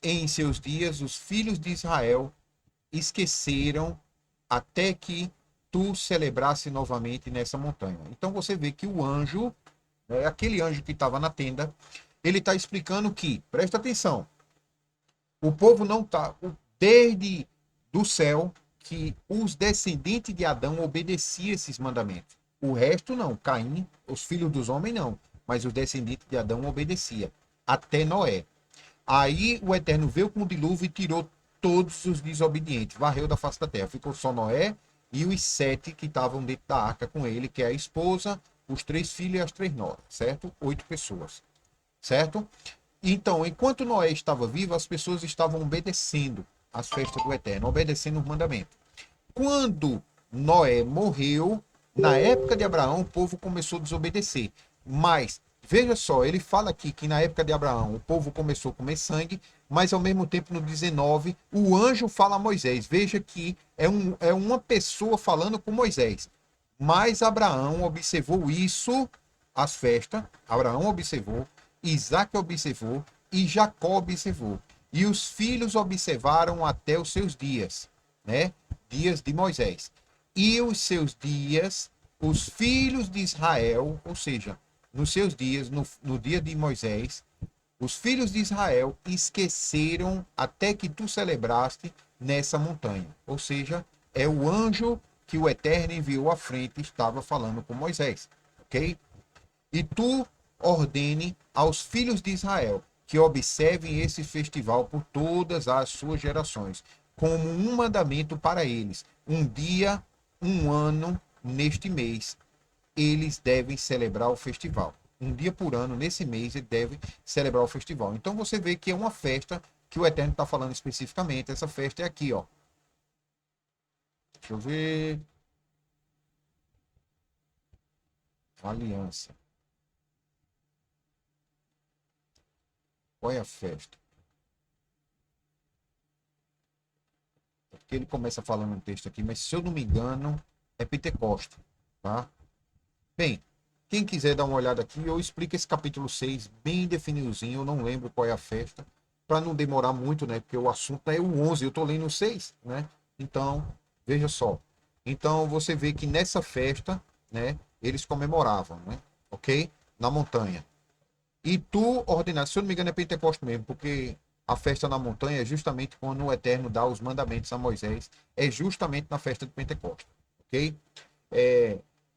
em seus dias, os filhos de Israel esqueceram até que tu celebrasse novamente nessa montanha. Então você vê que o anjo, aquele anjo que estava na tenda, ele está explicando que, presta atenção, o povo não está, desde do céu, que os descendentes de Adão obedeciam esses mandamentos. O resto não, Caim, os filhos dos homens não, mas os descendentes de Adão obedeciam, até Noé. Aí o Eterno veio com o dilúvio e tirou todos os desobedientes, varreu da face da terra. Ficou só Noé e os 7 que estavam dentro da arca com ele, que é a esposa, os 3 filhos e as 3 noras, certo? 8 pessoas, certo? Então, enquanto Noé estava vivo, as pessoas estavam obedecendo às festas do Eterno, obedecendo os mandamentos. Quando Noé morreu, na época de Abraão, o povo começou a desobedecer. Mas, veja só, ele fala aqui que na época de Abraão, o povo começou a comer sangue, mas ao mesmo tempo, no 19, o anjo fala a Moisés. Veja que é uma pessoa falando com Moisés. Mas Abraão observou isso, as festas, Abraão observou, Isaac observou e Jacó observou. E os filhos observaram até os seus dias, né? Dias de Moisés. E os seus dias, os filhos de Israel, ou seja, nos seus dias, no dia de Moisés, os filhos de Israel esqueceram até que tu celebraste nessa montanha. Ou seja, é o anjo que o Eterno enviou à frente estava falando com Moisés, ok? E tu ordene aos filhos de Israel que observem esse festival por todas as suas gerações, como um mandamento para eles. Um dia, um ano, neste mês, eles devem celebrar o festival. Um dia por ano, nesse mês, eles devem celebrar o festival. Então você vê que é uma festa que o Eterno está falando especificamente. Essa festa é aqui, ó. Deixa eu ver. Aliança. Qual é a festa? Porque ele começa falando um texto aqui, mas se eu não me engano, é Pentecostes, tá? Bem, quem quiser dar uma olhada aqui, eu explico esse capítulo 6 bem definidozinho, eu não lembro qual é a festa, para não demorar muito, né? Porque o assunto é o 11, eu tô lendo o 6, né? Então, veja só. Então, você vê que nessa festa, né, eles comemoravam, né? Ok? Na montanha. E tu ordenaste, se eu não me engano é Pentecostes mesmo, porque a festa na montanha é justamente quando o Eterno dá os mandamentos a Moisés, é justamente na festa de Pentecostes, ok?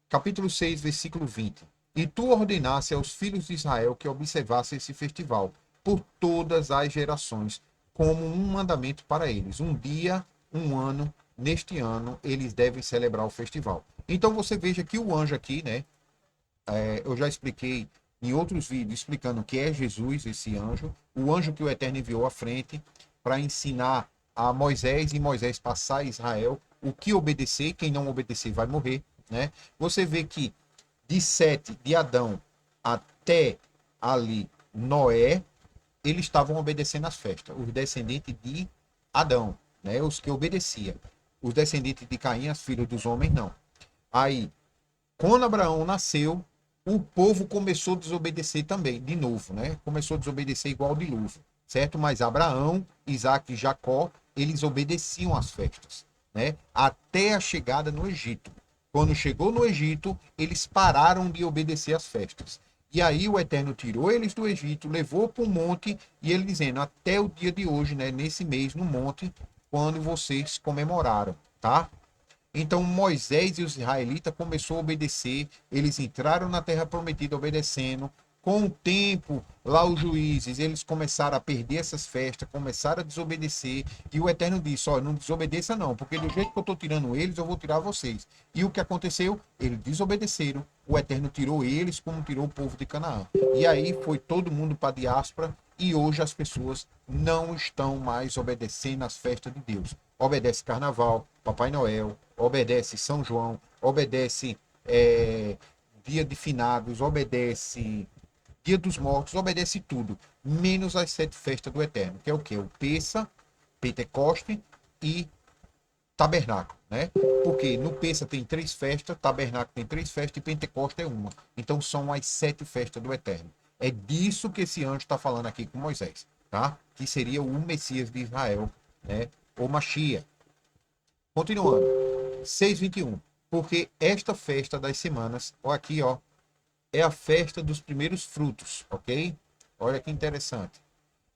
Capítulo 6, versículo 20. E tu ordenaste aos filhos de Israel que observassem esse festival por todas as gerações, como um mandamento para eles. Um dia, um ano, neste ano, eles devem celebrar o festival. Então você veja que o anjo aqui, né? Eu já expliquei em outros vídeos explicando que é Jesus, esse anjo, o anjo que o Eterno enviou à frente para ensinar a Moisés e Moisés passar a Israel o que obedecer, quem não obedecer vai morrer, né? Você vê que de Sete, de Adão até ali Noé, eles estavam obedecendo às festas, os descendentes de Adão, né? Os que obedeciam. Os descendentes de Caim, as filhas dos homens, não. Aí, quando Abraão nasceu, o povo começou a desobedecer também, de novo, né? Começou a desobedecer igual o dilúvio, certo? Mas Abraão, Isaac e Jacó, eles obedeciam às festas, né? Até a chegada no Egito. Quando chegou no Egito, eles pararam de obedecer às festas. E aí o Eterno tirou eles do Egito, levou para o monte, e ele dizendo, até o dia de hoje, né? Nesse mês, no monte, quando vocês comemoraram, tá? Então Moisés e os israelitas começaram a obedecer, eles entraram na terra prometida obedecendo. Com o tempo, lá os juízes, eles começaram a perder essas festas, começaram a desobedecer, e o Eterno disse, ó, não desobedeça não, porque do jeito que eu estou tirando eles, eu vou tirar vocês. E o que aconteceu? Eles desobedeceram, o Eterno tirou eles como tirou o povo de Canaã. E aí foi todo mundo para a diáspora, e hoje as pessoas não estão mais obedecendo às festas de Deus. Obedece Carnaval, Papai Noel, obedece São João, obedece Dia de Finados, obedece Dia dos Mortos, obedece tudo, menos as 7 festas do Eterno, que é o quê? O Pessa, Pentecoste e Tabernáculo, né? Porque no Pessa tem 3 festas, Tabernáculo tem 3 festas e Pentecoste é uma. Então são as 7 festas do Eterno. É disso que esse anjo está falando aqui com Moisés, tá? Que seria o Messias de Israel, né? Ou Machia. Continuando. 6:21. Porque esta festa das semanas, ó aqui, ó, é a festa dos primeiros frutos, ok? Olha que interessante.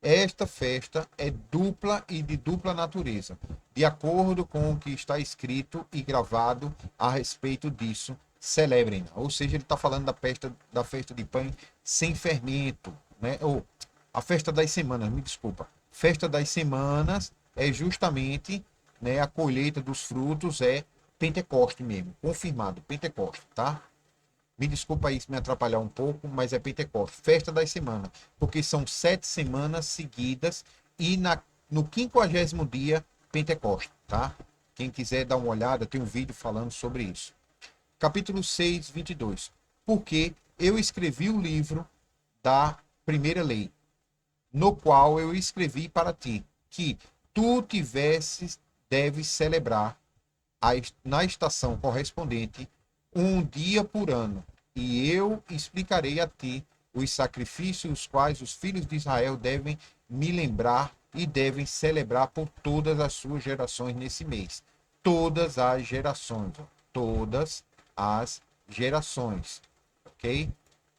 Esta festa é dupla e de dupla natureza, de acordo com o que está escrito e gravado a respeito disso, celebrem. Ou seja, ele está falando da festa de pães sem fermento, né? Ou a festa das semanas, me desculpa. Festa das semanas é justamente, né, a colheita dos frutos é Pentecoste mesmo, confirmado, Pentecoste, tá? Me desculpa aí se me atrapalhar um pouco, mas é Pentecoste, festa das semanas, porque são 7 semanas seguidas e no 50º dia, Pentecoste, tá? Quem quiser dar uma olhada, tem um vídeo falando sobre isso. Capítulo 6, 22. Porque eu escrevi o livro da primeira lei, no qual eu escrevi para ti, que tu tivesses, deves celebrar na estação correspondente um dia por ano, e eu explicarei a ti os sacrifícios os quais os filhos de Israel devem me lembrar e devem celebrar por todas as suas gerações nesse mês. Todas as gerações, todas as gerações, ok?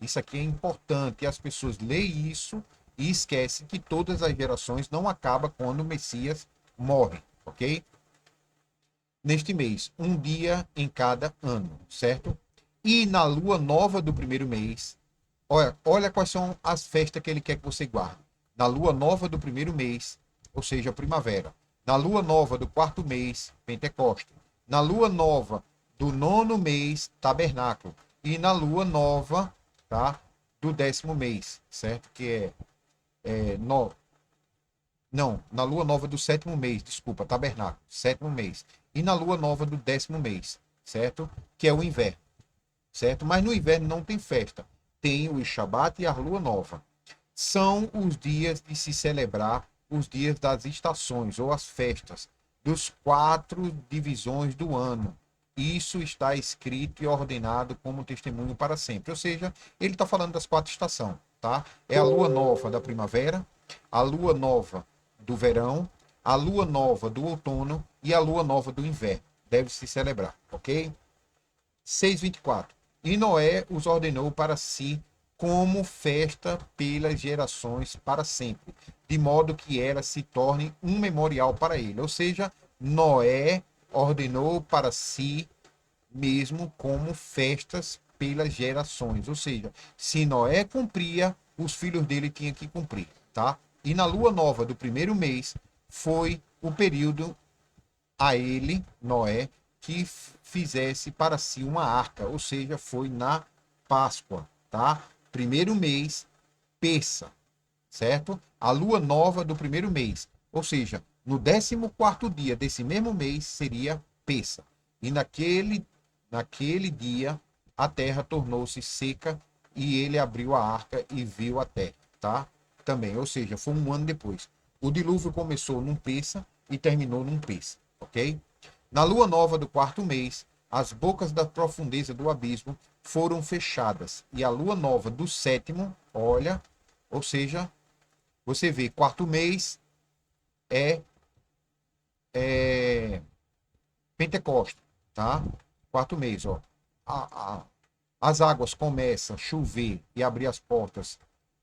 Isso aqui é importante, as pessoas leem isso e esquecem que todas as gerações não acabam quando o Messias morre, ok? Neste mês, um dia em cada ano, certo? E na lua nova do primeiro mês, olha quais são as festas que ele quer que você guarde. Na lua nova do primeiro mês, ou seja, primavera. Na lua nova do quarto mês, Pentecoste. Na lua nova do nono mês, tabernáculo. E na lua nova, tá? Do 10º mês, certo? Que é no, não, na lua nova do 7º mês, desculpa, tabernáculo, 7º mês. E na lua nova do 10º mês, certo? Que é o inverno, certo? Mas no inverno não tem festa. Tem o Shabat e a lua nova. São os dias de se celebrar os dias das estações ou as festas dos 4 divisões do ano. Isso está escrito e ordenado como testemunho para sempre. Ou seja, ele está falando das 4 estações, tá? É a lua nova da primavera, a lua nova do verão, a lua nova do outono e a lua nova do inverno. Deve se celebrar, ok? 6:24. E Noé os ordenou para si como festa pelas gerações para sempre, de modo que ela se torne um memorial para ele. Ou seja, Noé ordenou para si mesmo como festas pelas gerações. Ou seja, se Noé cumpria, os filhos dele tinham que cumprir, tá? E na lua nova do primeiro mês foi o período a ele, Noé, que fizesse para si uma arca, ou seja, foi na Páscoa, tá? primeiro mês, Pessa, certo? A lua nova do primeiro mês. Ou seja, no 14º dia desse mesmo mês seria Pessa. E naquele dia a terra tornou-se seca e ele abriu a arca e viu a terra, tá? Também, ou seja, foi um ano depois. O dilúvio começou num Pessa e terminou num Pessa, ok? Na lua nova do quarto mês, as bocas da profundeza do abismo foram fechadas. E a lua nova do sétimo, olha, ou seja, você vê, quarto mês é, é Pentecostes, tá? Quarto mês, ó. As águas começam a chover e abrir as portas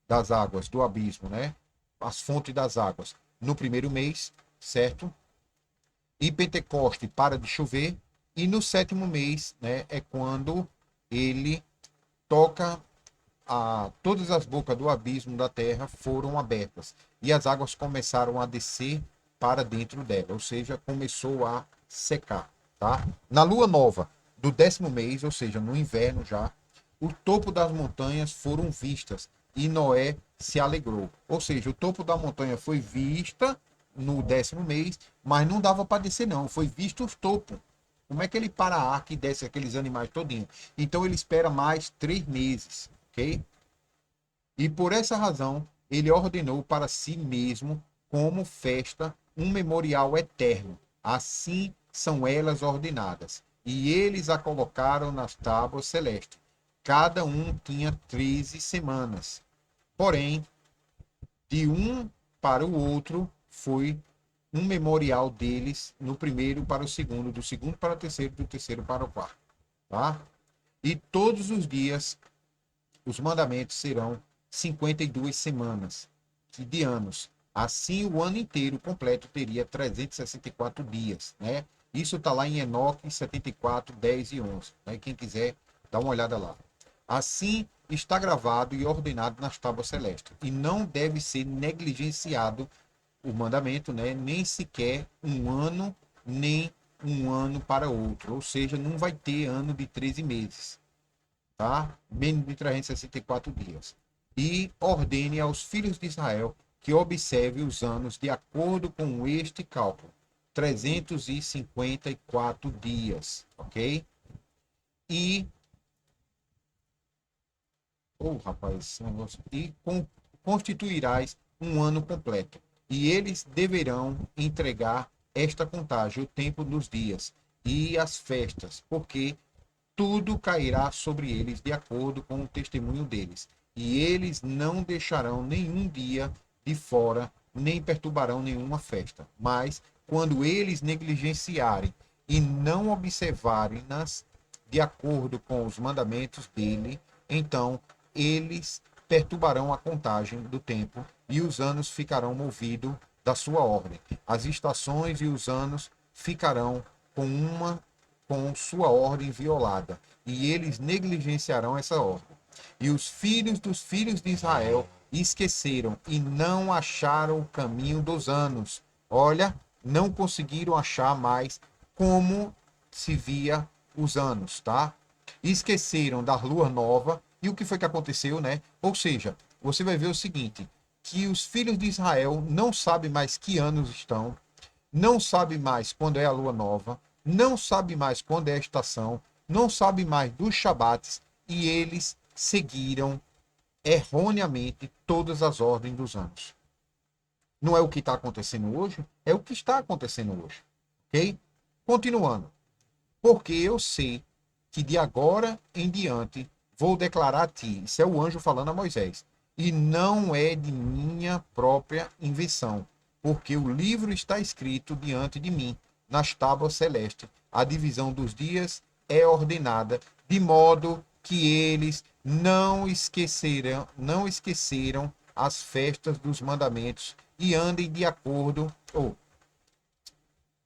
das águas do abismo, né? As fontes das águas no primeiro mês, certo? E Pentecoste para de chover e no sétimo mês, né, é quando ele toca todas as bocas do abismo da terra foram abertas e as águas começaram a descer para dentro dela, ou seja, começou a secar, tá? Na lua nova do 10º mês, ou seja, no inverno já, o topo das montanhas foram vistas e Noé se alegrou. Ou seja, o topo da montanha foi vista no 10º mês, mas não dava para descer não, foi visto o topo. Como é que ele para a arca e desce aqueles animais todinhos? Então ele espera mais 3 meses, ok? E por essa razão ele ordenou para si mesmo como festa um memorial eterno. Assim são elas ordenadas. E eles a colocaram nas tábuas celestes. Cada um tinha 13 semanas. Porém, de um para o outro foi um memorial deles, no primeiro para o segundo, do segundo para o terceiro, do terceiro para o quarto. Tá? E todos os dias os mandamentos serão 52 semanas de anos. Assim, o ano inteiro completo teria 364 dias, né? Isso está lá em Enoque 74, 10 e 11. Né? Quem quiser, dá uma olhada lá. Assim, está gravado e ordenado nas tábuas celestes. E não deve ser negligenciado o mandamento, né? Nem sequer um ano, nem um ano para outro. Ou seja, não vai ter ano de 13 meses, tá? Menos de 364 dias. E ordene aos filhos de Israel que observe os anos de acordo com este cálculo. 354 dias, ok? E, rapaz, esse negócio. E constituirás um ano completo. E eles deverão entregar esta contagem, o tempo dos dias e as festas, porque tudo cairá sobre eles de acordo com o testemunho deles. E eles não deixarão nenhum dia de fora, nem perturbarão nenhuma festa. Mas, quando eles negligenciarem e não observarem-nas de acordo com os mandamentos dele, então eles perturbarão a contagem do tempo e os anos ficarão movidos da sua ordem. As estações e os anos ficarão com sua ordem violada, e eles negligenciarão essa ordem. E os filhos dos filhos de Israel esqueceram e não acharam o caminho dos anos. Olha, não conseguiram achar mais como se via os anos, tá? Esqueceram da lua nova. E o que foi que aconteceu, né? Ou seja, você vai ver o seguinte, que os filhos de Israel não sabem mais que anos estão, não sabe mais quando é a lua nova, não sabe mais quando é a estação, não sabe mais dos shabates, e eles seguiram erroneamente todas as ordens dos anos. Não é o que está acontecendo hoje, é o que está acontecendo hoje. Ok? Continuando. Porque eu sei que de agora em diante vou declarar a ti, isso é o anjo falando a Moisés, e não é de minha própria invenção, porque o livro está escrito diante de mim, nas tábuas celestes. A divisão dos dias é ordenada, de modo que eles não esqueceram as festas dos mandamentos e andem de acordo, ou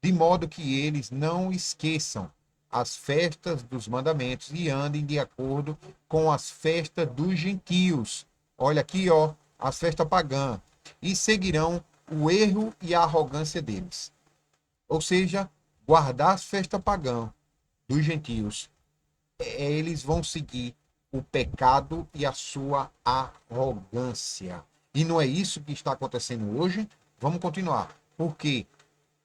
de modo que eles não esqueçam as festas dos mandamentos e andem de acordo com as festas dos gentios. Olha aqui, ó, as festas pagãs. E seguirão o erro e a arrogância deles. Ou seja, guardar as festas pagãs dos gentios. Eles vão seguir o pecado e a sua arrogância. E não é isso que está acontecendo hoje? Vamos continuar. Porque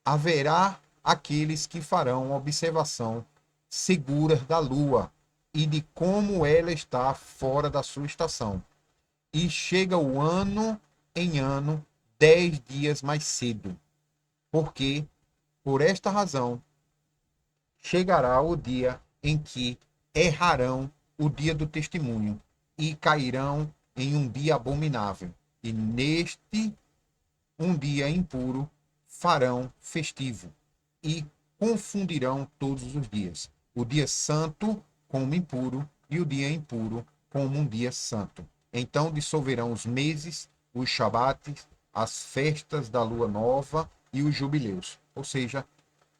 haverá aqueles que farão observação segura da lua e de como ela está fora da sua estação. E chega o ano em ano, 10 dias mais cedo. Porque, por esta razão, chegará o dia em que errarão o dia do testemunho e cairão em um dia abominável. E neste um dia impuro farão festivo e confundirão todos os dias. O dia santo como impuro e o dia impuro como um dia santo. Então dissolverão os meses, os shabates, as festas da lua nova e os jubileus. Ou seja,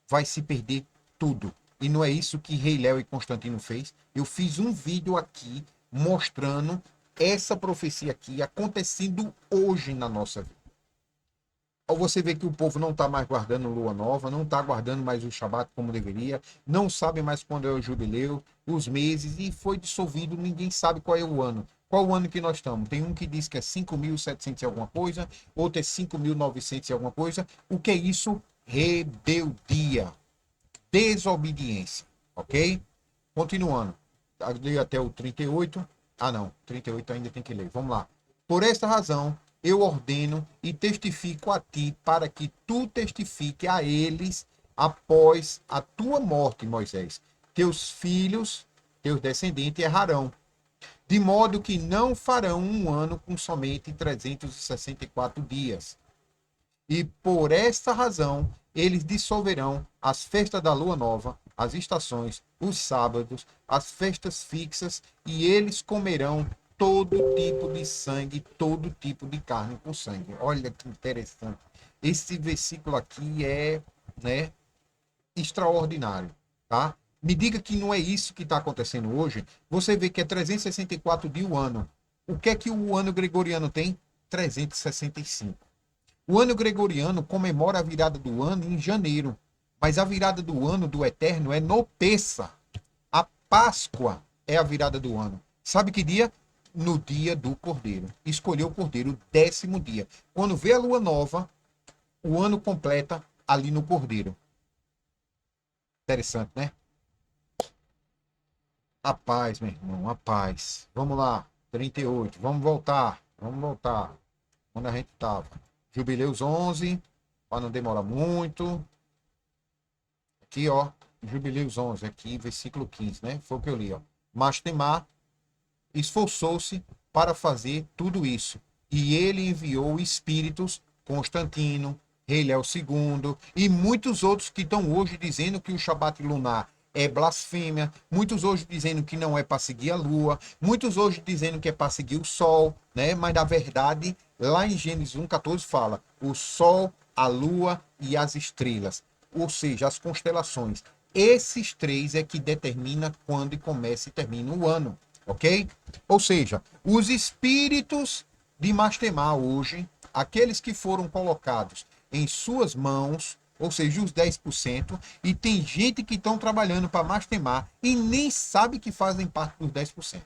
vai se perder tudo. E não é isso que Rei Léo e Constantino fez. Eu fiz um vídeo aqui mostrando essa profecia aqui acontecendo hoje na nossa vida. Ao você ver que o povo não está mais guardando lua nova, não está guardando mais o Shabat como deveria, não sabe mais quando é o jubileu, os meses, e foi dissolvido, ninguém sabe qual é o ano. Qual o ano que nós estamos? Tem um que diz que é 5.700 e alguma coisa, outro é 5.900 e alguma coisa. O que é isso? Rebeldia, desobediência, ok? Continuando, li até o 38. Ah, não, 38 ainda tem que ler. Vamos lá. Por esta razão, eu ordeno e testifico a ti, para que tu testifique a eles após a tua morte, Moisés. Teus filhos, teus descendentes errarão, de modo que não farão um ano com somente 364 dias. E por esta razão, eles dissolverão as festas da lua nova, as estações, os sábados, as festas fixas, e eles comerão todo tipo de sangue, todo tipo de carne com sangue. Olha que interessante. Esse versículo aqui é, né, extraordinário, tá? Me diga que não é isso que está acontecendo hoje. Você vê que é 364 dias o ano. O que é que o ano gregoriano tem? 365. O ano gregoriano comemora a virada do ano em janeiro, mas a virada do ano do Eterno é no Pessa. A Páscoa é a virada do ano. Sabe que dia? No dia do Cordeiro. Escolheu o Cordeiro, o 10º dia. Quando vê a lua nova, o ano completa ali no Cordeiro. Interessante, né? A paz, meu irmão, a paz. Vamos lá, 38. Vamos voltar. Vamos voltar. Onde a gente estava. Jubileus 11, para não demorar muito. Aqui, ó, Jubileus 11, aqui, versículo 15, né? Foi o que eu li, ó. Mas Temar esforçou-se para fazer tudo isso. E ele enviou espíritos, Constantino, Rei Léo II e muitos outros que estão hoje dizendo que o Shabat lunar é blasfêmia, muitos hoje dizendo que não é para seguir a lua, muitos hoje dizendo que é para seguir o sol, né? Mas na verdade, lá em Gênesis 1,14 fala o sol, a lua e as estrelas, ou seja, as constelações. Esses três é que determina quando começa e termina o ano, ok? Ou seja, os espíritos de Mastemar hoje, aqueles que foram colocados em suas mãos, ou seja, os 10%, e tem gente que estão trabalhando para Mastemar e nem sabe que fazem parte dos 10%,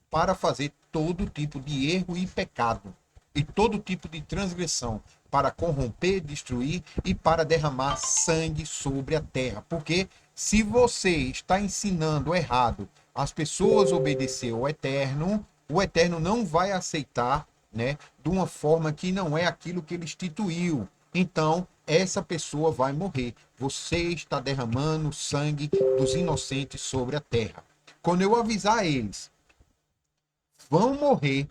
para fazer todo tipo de erro e pecado, e todo tipo de transgressão, para corromper, destruir e para derramar sangue sobre a terra. Porque se você está ensinando errado as pessoas obedecer ao Eterno, o Eterno não vai aceitar, né, de uma forma que não é aquilo que ele instituiu. Então, essa pessoa vai morrer. Você está derramando sangue dos inocentes sobre a terra. Quando eu avisar eles, vão morrer,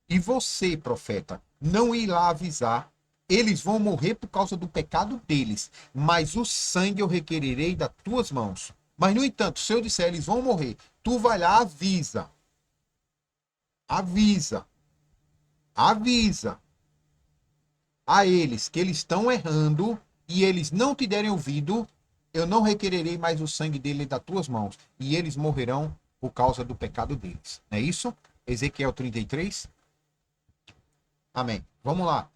e você, profeta, não ir lá avisar, eles vão morrer por causa do pecado deles, mas o sangue eu requererei das tuas mãos. Mas, no entanto, se eu disser eles vão morrer, tu vai lá, avisa. Avisa. Avisa a eles que eles estão errando e eles não te derem ouvido, eu não requererei mais o sangue dele das tuas mãos, e eles morrerão por causa do pecado deles. Não é isso? Ezequiel 33. Amém. Vamos lá.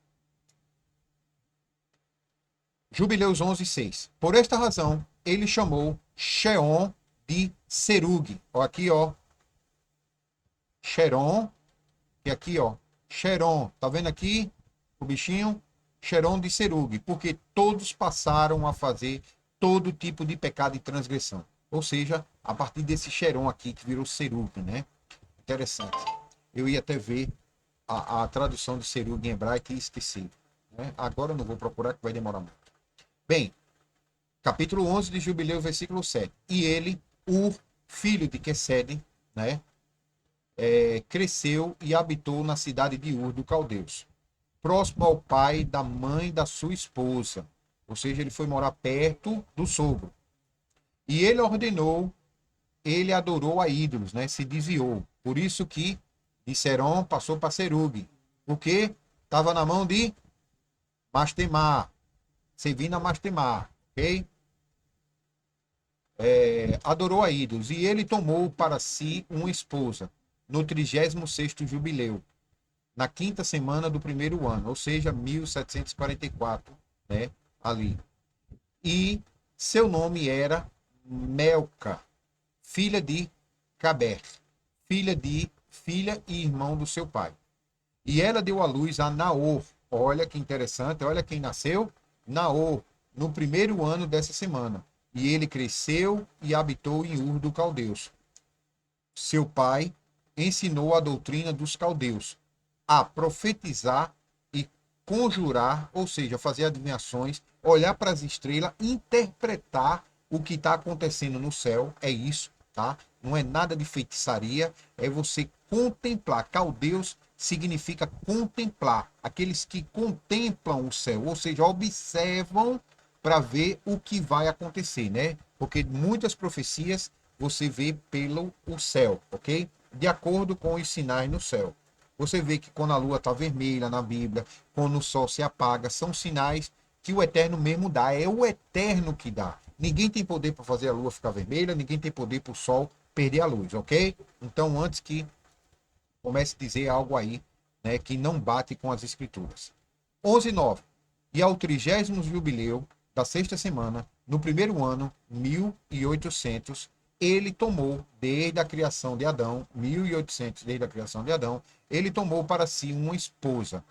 Jubileus 11:6. Por esta razão, ele chamou Sheon de Serug. Ó, aqui, ó. Xeron, que aqui, ó, Xeron, tá vendo aqui o bichinho? Xeron de Serug, porque todos passaram a fazer todo tipo de pecado e transgressão. Ou seja, a partir desse Xeron aqui que virou Serug, né? Interessante. Eu ia até ver a tradução de Serug em hebraico e esqueci. Né? Agora eu não vou procurar que vai demorar muito. Bem, capítulo 11 de Jubileu, versículo 7. E ele, o filho de Quesede, né? Cresceu e habitou na cidade de Ur do Caldeus, próximo ao pai da mãe da sua esposa. Ou seja, ele foi morar perto do sogro. E ele ordenou, ele adorou a ídolos, né? Se desviou. Por isso que de Serom passou para Serug. Porque estava na mão de Mastemar, servindo a Mastemar, ok? Adorou a ídolos. E ele tomou para si uma esposa no 36º jubileu, na quinta semana do primeiro ano, ou seja, 1744, né, ali. E seu nome era Melca, filha de Caber, filha e irmão do seu pai. E ela deu à luz a Naor. Olha que interessante, olha quem nasceu, Naor, no primeiro ano dessa semana. E ele cresceu e habitou em Ur do Caldeus. Seu pai ensinou a doutrina dos caldeus, a profetizar e conjurar, ou seja, fazer adivinhações, olhar para as estrelas, interpretar o que está acontecendo no céu. É isso, tá? Não é nada de feitiçaria, é você contemplar. Caldeus significa contemplar, aqueles que contemplam o céu, ou seja, observam para ver o que vai acontecer, né? Porque muitas profecias você vê pelo o céu, ok? De acordo com os sinais no céu. Você vê que quando a lua está vermelha na Bíblia, quando o sol se apaga, são sinais que o Eterno mesmo dá. É o Eterno que dá. Ninguém tem poder para fazer a lua ficar vermelha, ninguém tem poder para o sol perder a luz, ok? Então, antes que comece a dizer algo aí, né, que não bate com as escrituras. 11:9. E ao 30º jubileu da sexta semana, no primeiro ano, 1800, ele tomou, desde a criação de Adão, 1800, desde a criação de Adão, ele tomou para si uma esposa.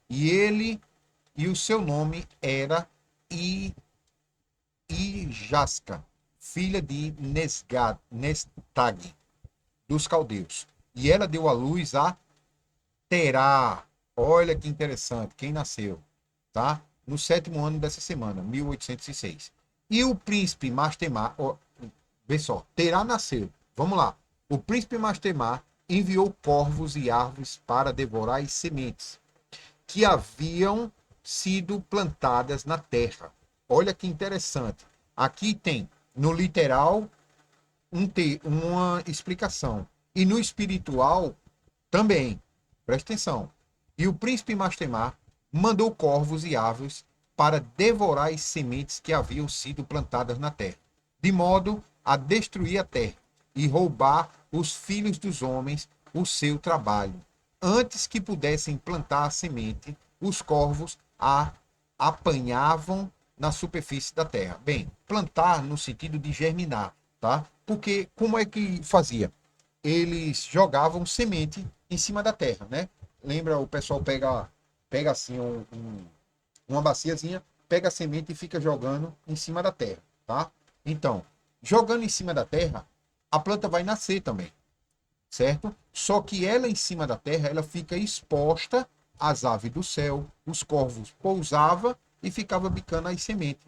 E o seu nome era Ijasca, filha de Nestag, dos caldeus. E ela deu à luz a Terá. Olha que interessante, quem nasceu, tá? No sétimo ano dessa semana, 1806. E o príncipe Mastemar, vê só, Terá nasceu. Vamos lá. O príncipe Mastemar enviou corvos e árvores para devorar as sementes que haviam sido plantadas na terra. Olha que interessante. Aqui tem, no literal, uma explicação. E no espiritual, também. Presta atenção. E o príncipe Mastemar mandou corvos e aves para devorar as sementes que haviam sido plantadas na terra, de modo a destruir a terra e roubar os filhos dos homens o seu trabalho. Antes que pudessem plantar a semente, os corvos a apanhavam na superfície da terra. Bem, plantar no sentido de germinar, tá? Porque como é que fazia? Eles jogavam semente em cima da terra, né? Lembra, o pessoal pega assim uma baciazinha, pega a semente e fica jogando em cima da terra, tá? Então, jogando em cima da terra, a planta vai nascer também, certo? Só que ela em cima da terra, ela fica exposta às aves do céu, os corvos pousavam e ficava bicando as sementes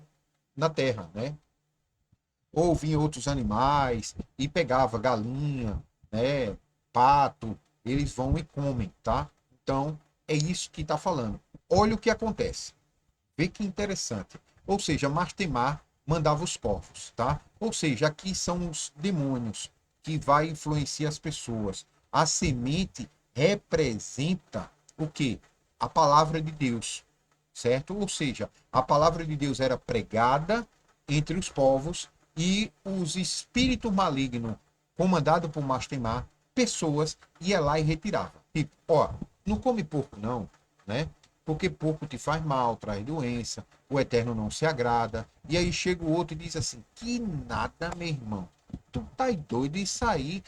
na terra, né? Ou vinha outros animais e pegava galinha, né, pato, eles vão e comem, tá? Então, é isso que está falando. Olha o que acontece. Vê que interessante. Ou seja, Mastemar mandava os corvos, tá? Ou seja, aqui são os demônios que vai influenciar as pessoas. A semente representa o quê? A palavra de Deus, certo? Ou seja, a palavra de Deus era pregada entre os povos e os espíritos malignos, comandado por Mastemar, pessoas ia lá e retirava. Tipo, ó, não come porco não, né? Porque porco te faz mal, traz doença, o Eterno não se agrada. E aí chega o outro e diz assim, que nada, meu irmão. Tu tá doido, isso aí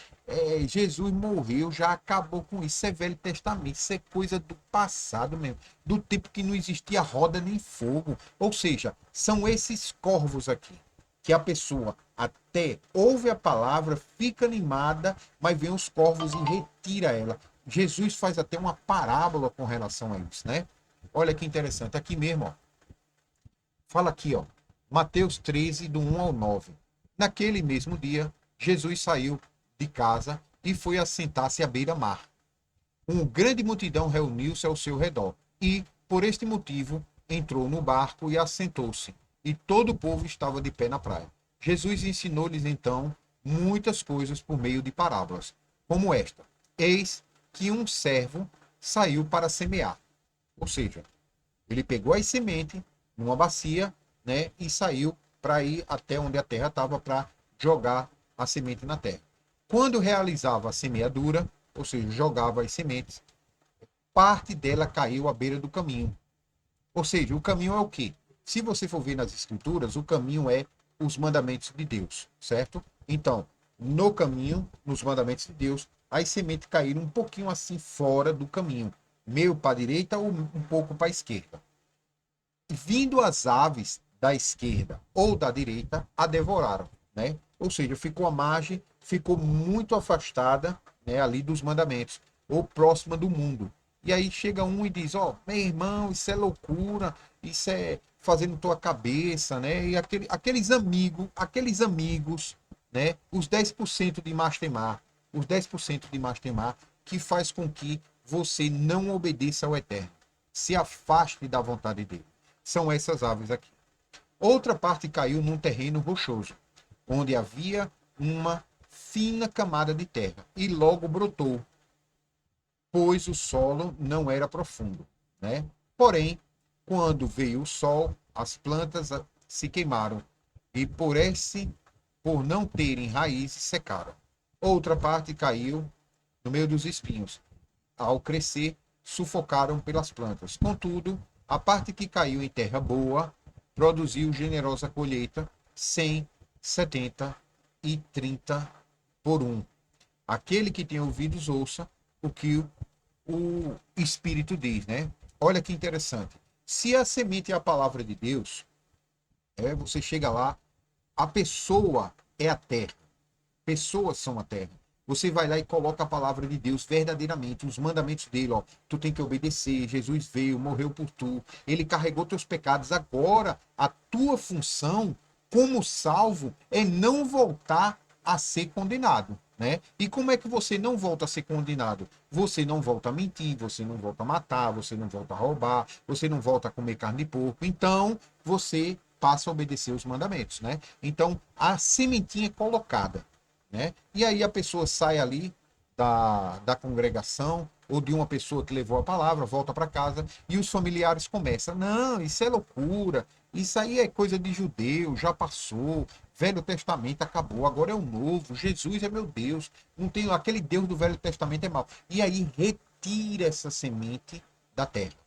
Jesus morreu, já acabou com isso. Isso é Velho Testamento, isso é coisa do passado mesmo. Do tempo que não existia roda nem fogo. Ou seja, são esses corvos aqui. Que a pessoa até ouve a palavra, fica animada, mas vem os corvos e retira ela. Jesus faz até uma parábola com relação a isso, né? Olha que interessante. Aqui mesmo, ó. Fala aqui, ó. Mateus 13, do 1 ao 9. Naquele mesmo dia, Jesus saiu de casa e foi assentar-se à beira-mar. Uma grande multidão reuniu-se ao seu redor e, por este motivo, entrou no barco e assentou-se. E todo o povo estava de pé na praia. Jesus ensinou-lhes então muitas coisas por meio de parábolas, como esta: Eis que um servo saiu para semear. Ou seja, ele pegou as sementes numa bacia, né, e saiu para ir até onde a terra estava para jogar a semente na terra. Quando realizava a semeadura, ou seja, jogava as sementes, parte dela caiu à beira do caminho. Ou seja, o caminho é o quê? Se você for ver nas escrituras, o caminho é os mandamentos de Deus, certo? Então, no caminho, nos mandamentos de Deus, as sementes caíram um pouquinho assim fora do caminho, meio para a direita ou um pouco para a esquerda. Vindo as aves da esquerda ou da direita, a devoraram, né? Ou seja, ficou à margem, ficou muito afastada, né, ali dos mandamentos, ou próxima do mundo. E aí chega um e diz, ó, meu irmão, isso é loucura, isso é fazendo tua cabeça, né? E aqueles amigos, né? Os 10% de Mastemar, os 10% de Mastemar, que faz com que você não obedeça ao Eterno, se afaste da vontade dele. São essas aves aqui. Outra parte caiu num terreno rochoso, onde havia uma fina camada de terra, e logo brotou, pois o solo não era profundo, né? Porém, quando veio o sol, as plantas se queimaram e por não terem raízes, secaram. Outra parte caiu no meio dos espinhos. Ao crescer, sufocaram pelas plantas. Contudo, a parte que caiu em terra boa produziu generosa colheita, 100, 70 e 30 por um. Aquele que tem ouvidos, ouça o que o Espírito diz, né? Olha que interessante. Se a semente é a palavra de Deus, você chega lá, a pessoa é a terra. Pessoas são a terra. Você vai lá e coloca a palavra de Deus verdadeiramente, os mandamentos dele, ó. Tu tem que obedecer. Jesus veio, morreu por tu. Ele carregou teus pecados. Agora, a tua função como salvo é não voltar a ser condenado, né? E como é que você não volta a ser condenado? Você não volta a mentir, você não volta a matar, você não volta a roubar, você não volta a comer carne de porco. Então, você passa a obedecer os mandamentos, né? Então, a sementinha é colocada, né? E aí a pessoa sai ali da congregação ou de uma pessoa que levou a palavra, volta para casa e os familiares começam, não, isso é loucura, isso aí é coisa de judeu, já passou, Velho Testamento acabou, agora é o novo, Jesus é meu Deus, não tem aquele Deus do Velho Testamento é mau. E aí retira essa semente da terra.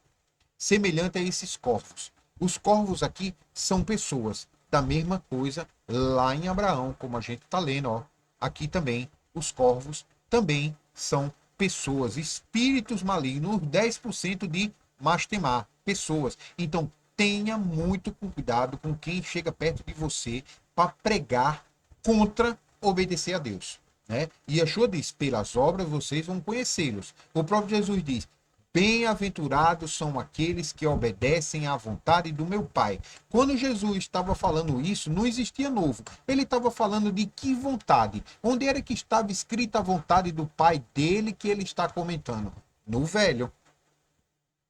Semelhante a esses corvos. Os corvos aqui são pessoas, da mesma coisa lá em Abraão, como a gente está lendo, ó. Aqui também, os corvos também são pessoas, espíritos malignos, 10% de mastemar, pessoas. Então, tenha muito cuidado com quem chega perto de você para pregar contra obedecer a Deus, né? E Yeshua diz, pelas obras vocês vão conhecê-los. O próprio Jesus diz, bem-aventurados são aqueles que obedecem à vontade do meu Pai. Quando Jesus estava falando isso, não existia novo. Ele estava falando de que vontade? Onde era que estava escrita a vontade do Pai dele que ele está comentando? No Velho.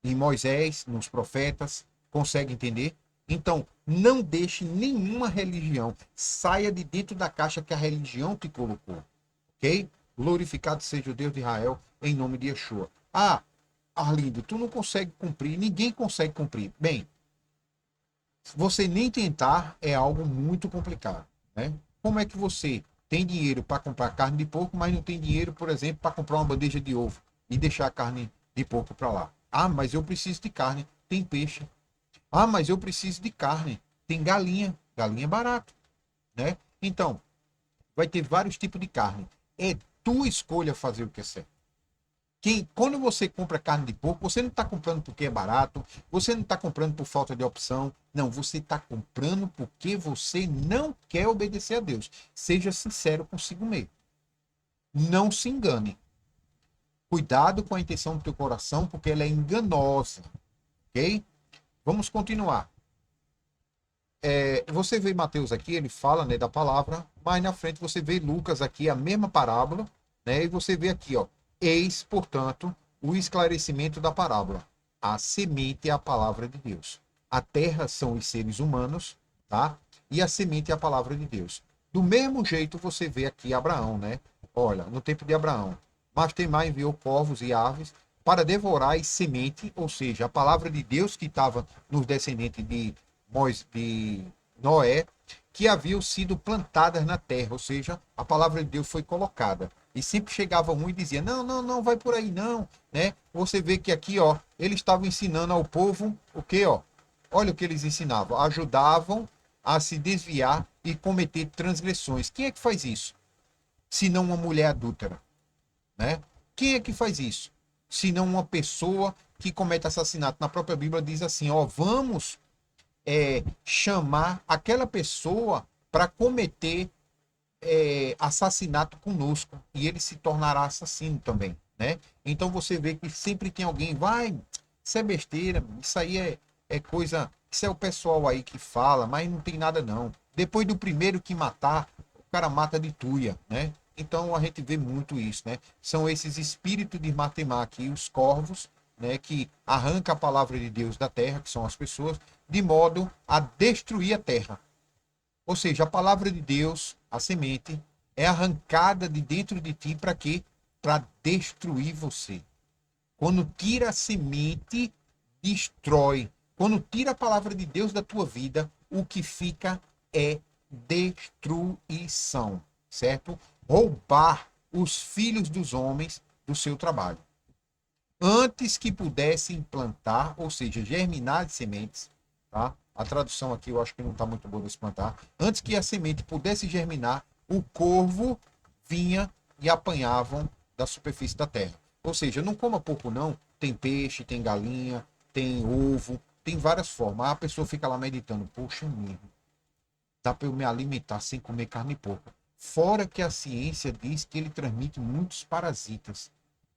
Em Moisés, nos profetas. Consegue entender? Então, não deixe nenhuma religião. Saia de dentro da caixa que a religião te colocou. Ok? Glorificado seja o Deus de Israel, em nome de Yeshua. Ah, Arlindo, tu não consegue cumprir, ninguém consegue cumprir. Bem, você nem tentar é algo muito complicado, né? Como é que você tem dinheiro para comprar carne de porco, mas não tem dinheiro, por exemplo, para comprar uma bandeja de ovo e deixar a carne de porco para lá? Ah, mas eu preciso de carne, tem peixe. Ah, mas eu preciso de carne, tem galinha, galinha é barato, né? Então, vai ter vários tipos de carne. É tu escolha fazer o que é certo. Quando você compra carne de porco, você não está comprando porque é barato, você não está comprando por falta de opção. Não, você está comprando porque você não quer obedecer a Deus. Seja sincero consigo mesmo. Não se engane. Cuidado com a intenção do teu coração, porque ela é enganosa. Ok? Vamos continuar. Você vê Mateus aqui, ele fala, né, da palavra, mas na frente você vê Lucas aqui, a mesma parábola, né, e você vê aqui, ó, eis, portanto, o esclarecimento da parábola. A semente é a palavra de Deus. A terra são os seres humanos, tá? E a semente é a palavra de Deus. Do mesmo jeito você vê aqui Abraão, né? Olha, no tempo de Abraão, mas Temar enviou corvos e aves para devorar a semente, ou seja, a palavra de Deus que estava nos descendentes de Noé, que haviam sido plantadas na terra, ou seja, a palavra de Deus foi colocada. E sempre chegava um e dizia: não, não, não, vai por aí não, né? Você vê que aqui, ó, eles estavam ensinando ao povo o quê, ó? Olha o que eles ensinavam: ajudavam a se desviar e cometer transgressões. Quem é que faz isso? Se não uma mulher adúltera, né? Quem é que faz isso? Se não uma pessoa que comete assassinato. Na própria Bíblia diz assim, ó, vamos chamar aquela pessoa para cometer assassinato conosco e ele se tornará assassino também, né? Então você vê que sempre tem alguém, vai, isso é besteira, isso aí é coisa, isso é o pessoal aí que fala, mas não tem nada não. Depois do primeiro que matar, o cara mata de tuia, né? Então a gente vê muito isso, né? São esses espíritos de Matemar aqui, os corvos, né, que arranca a palavra de Deus da terra, que são as pessoas, de modo a destruir a terra. Ou seja, a palavra de Deus, a semente, é arrancada de dentro de ti para quê? Para destruir você. Quando tira a semente, destrói. Quando tira a palavra de Deus da tua vida, o que fica é destruição, certo? Roubar os filhos dos homens do seu trabalho. Antes que pudessem plantar, ou seja, germinar de sementes, tá? A tradução aqui eu acho que não está muito boa desse plantar. Antes que a semente pudesse germinar, o corvo vinha e apanhavam da superfície da terra. Ou seja, não coma porco não, tem peixe, tem galinha, tem ovo, tem várias formas. A pessoa fica lá meditando, poxa mesmo, dá para eu me alimentar sem comer carne de porco. Fora que a ciência diz que ele transmite muitos parasitas.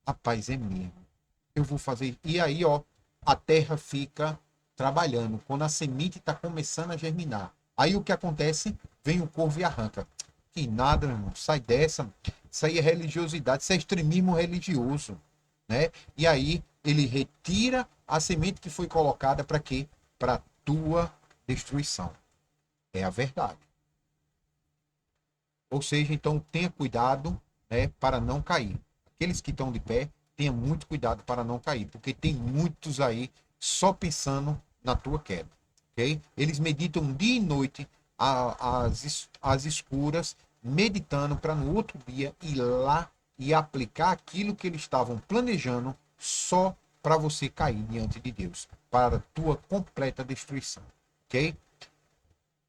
Rapaz, é mesmo. Eu vou fazer. E aí, ó, a terra fica trabalhando. Quando a semente está começando a germinar. Aí o que acontece? Vem o corvo e arranca. Que nada, meu irmão. Sai dessa. Isso aí é religiosidade. Isso é extremismo religioso, né? E aí ele retira a semente que foi colocada para quê? Para tua destruição. É a verdade. Ou seja, então tenha cuidado, né, para não cair. Aqueles que estão de pé, tenha muito cuidado para não cair, porque tem muitos aí só pensando na tua queda, ok? Eles meditam dia e noite as escuras, meditando para no outro dia ir lá e aplicar aquilo que eles estavam planejando só para você cair diante de Deus, para a tua completa destruição, ok?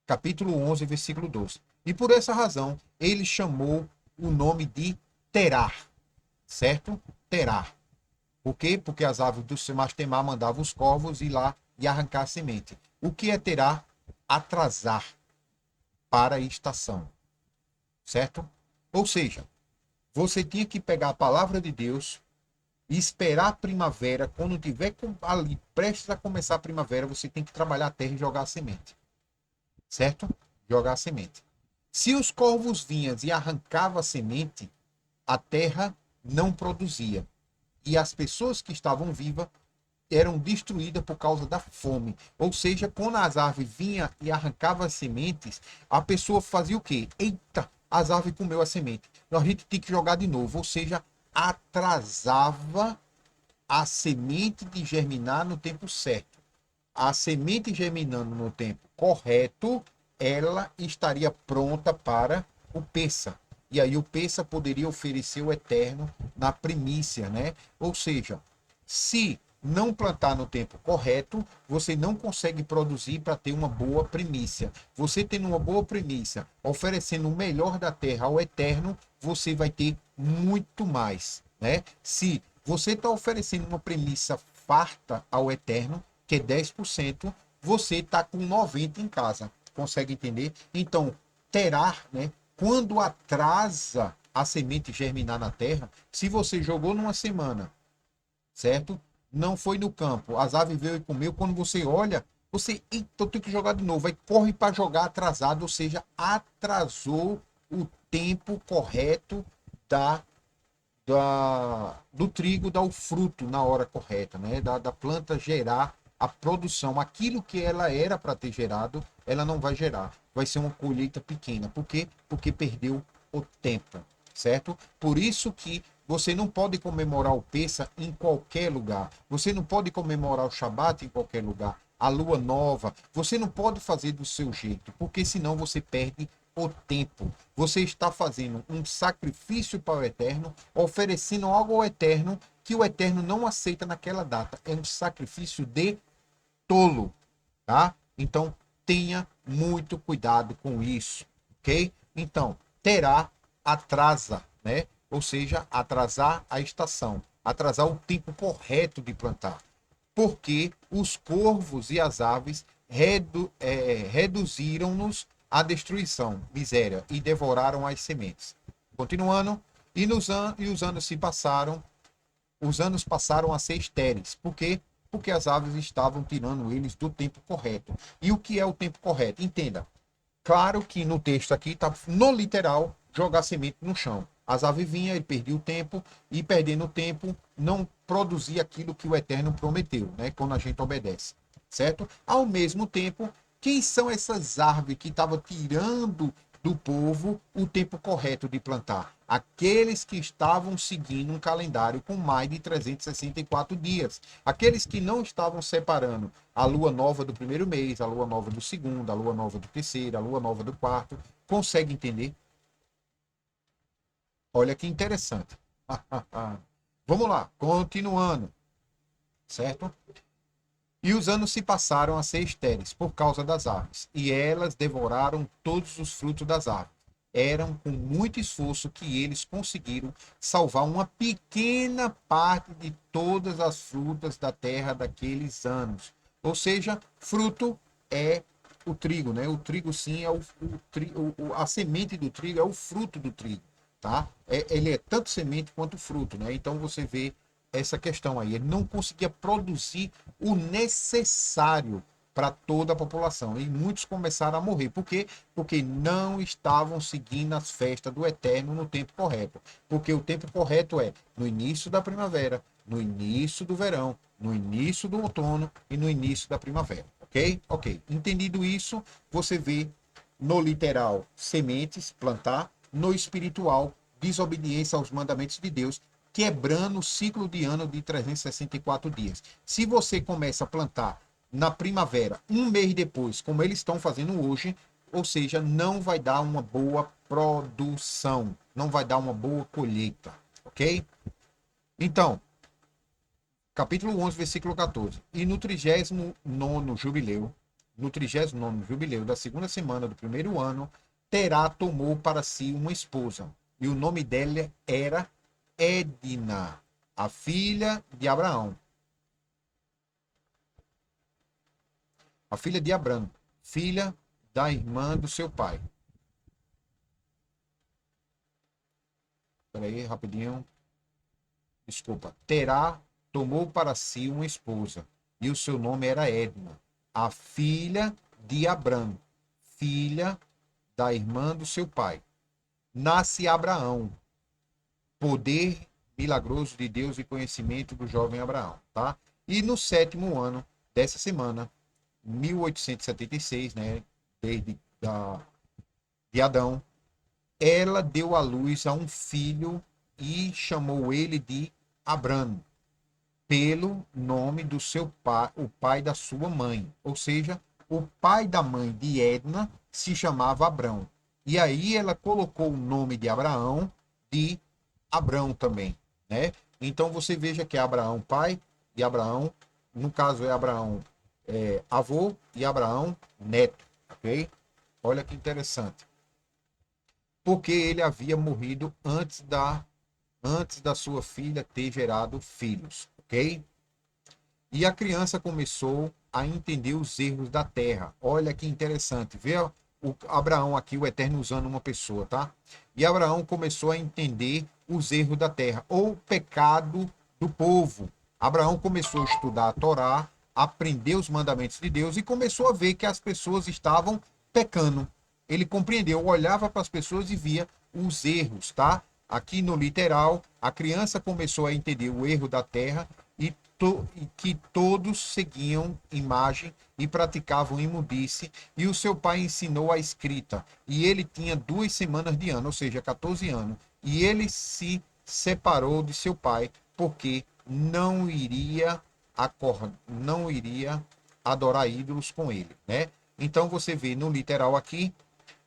Capítulo 11, versículo 12. E por essa razão, ele chamou o nome de Terar, certo? Terar. Por quê? Porque as aves do Semastemar mandavam os corvos ir lá e arrancar a semente. O que é terar? Atrasar para a estação, certo? Ou seja, você tinha que pegar a palavra de Deus e esperar a primavera. Quando tiver ali prestes a começar a primavera, você tem que trabalhar a terra e jogar a semente, certo? Jogar a semente. Se os corvos vinham e arrancavam a semente, a terra não produzia. E as pessoas que estavam vivas eram destruídas por causa da fome. Ou seja, quando as árvores vinham e arrancavam as sementes, a pessoa fazia o quê? Eita, as árvores comeu a semente. Então a gente tem que jogar de novo. Ou seja, atrasava a semente de germinar no tempo certo. A semente germinando no tempo correto, ela estaria pronta para o peça. E aí o peça poderia oferecer o eterno na primícia, né? Ou seja, se não plantar no tempo correto, você não consegue produzir para ter uma boa primícia. Você tendo uma boa primícia, oferecendo o melhor da terra ao eterno, você vai ter muito mais, né? Se você está oferecendo uma premissa farta ao Eterno, que é 10%, você está com 90% em casa. Consegue entender? Então, terá, né? Quando atrasa a semente germinar na terra, se você jogou numa semana, certo? Não foi no campo, as aves veio e comeu. Quando você olha, você, eita, eu tenho que jogar de novo. Aí corre para jogar atrasado, ou seja, atrasou o tempo correto da, do trigo dar o fruto na hora correta, né? Da planta gerar a produção. Aquilo que ela era para ter gerado, ela não vai gerar. Vai ser uma colheita pequena. Por quê? Porque perdeu o tempo, certo? Por isso que você não pode comemorar o Pessa em qualquer lugar. Você não pode comemorar o Shabat em qualquer lugar. A lua nova, você não pode fazer do seu jeito, porque senão você perde o tempo. Você está fazendo um sacrifício para o Eterno, oferecendo algo ao Eterno que o Eterno não aceita naquela data. É um sacrifício de tolo, tá? Então, tenha muito cuidado com isso, ok? Então, terá atrasa, né? Ou seja, atrasar a estação, atrasar o tempo correto de plantar. Porque os corvos e as aves reduziram-nos à destruição, miséria, e devoraram as sementes. Continuando, e os anos se passaram, os anos passaram a ser estéreis. Por quê? Porque as aves estavam tirando eles do tempo correto. E o que é o tempo correto? Entenda. Claro que no texto aqui está no literal jogar semente no chão. As aves vinham, ele perdia o tempo e perdendo o tempo não produzia aquilo que o Eterno prometeu, né? Quando a gente obedece, certo? Ao mesmo tempo, quem são essas árvores que estavam tirando do povo o tempo correto de plantar? Aqueles que estavam seguindo um calendário com mais de 364 dias. Aqueles que não estavam separando a lua nova do primeiro mês, a lua nova do segundo, a lua nova do terceiro, a lua nova do quarto. Consegue entender? Olha que interessante. Vamos lá, continuando, certo? E os anos se passaram a ser estéreis por causa das árvores, e elas devoraram todos os frutos das árvores. Eram com muito esforço que eles conseguiram salvar uma pequena parte de todas as frutas da terra daqueles anos. Ou seja, fruto é o trigo, né? O trigo sim é a semente do trigo é o fruto do trigo, tá? Ele é tanto semente quanto fruto, né? Então você vê essa questão aí. Ele não conseguia produzir o necessário para toda a população. E muitos começaram a morrer. Por quê? Porque não estavam seguindo as festas do Eterno no tempo correto. Porque o tempo correto é no início da primavera, no início do verão, no início do outono e no início da primavera. Ok? Ok. Entendido isso, você vê no literal sementes, plantar, no espiritual, desobediência aos mandamentos de Deus, quebrando o ciclo de ano de 364 dias. Se você começa a plantar na primavera, um mês depois, como eles estão fazendo hoje, ou seja, não vai dar uma boa produção, não vai dar uma boa colheita, ok? Então, capítulo 11, versículo 14. E no 39º jubileu, no 39º jubileu da segunda semana do primeiro ano, Terá tomou para si uma esposa, e o nome dela era Edna, a filha de Abraão, a filha de Abrão, filha da irmã do seu pai. Espera aí, rapidinho. Desculpa. Terá tomou para si uma esposa, e o seu nome era Edna, a filha de Abrão, filha da irmã do seu pai. Nasce Abraão, poder milagroso de Deus e conhecimento do jovem Abraão, tá? E no 7º ano dessa semana, 1876, né, de Adão, ela deu à luz a um filho e chamou ele de Abrão, pelo nome do seu pai, o pai da sua mãe. Ou seja, o pai da mãe de Edna se chamava Abrão. E aí ela colocou o nome de Abraão de Abrão também, né? Então você veja que é Abraão pai e Abraão, no caso é Abraão avô e Abraão neto, ok? Olha que interessante. Porque ele havia morrido antes da antes da sua filha ter gerado filhos, ok? E a criança começou a entender os erros da terra. Olha que interessante. Vê o Abraão aqui, o Eterno usando uma pessoa, tá? E Abraão começou a entender os erros da terra, ou o pecado do povo. Abraão começou a estudar a Torá, aprender os mandamentos de Deus e começou a ver que as pessoas estavam pecando. Ele compreendeu, olhava para as pessoas e via os erros, tá? Aqui no literal, a criança começou a entender o erro da terra e que todos seguiam imagem e praticavam imundice, e o seu pai ensinou a escrita, e ele tinha 2 semanas de ano, ou seja, 14 anos, e ele se separou de seu pai, porque não iria adorar ídolos com ele, né? Então você vê no literal aqui,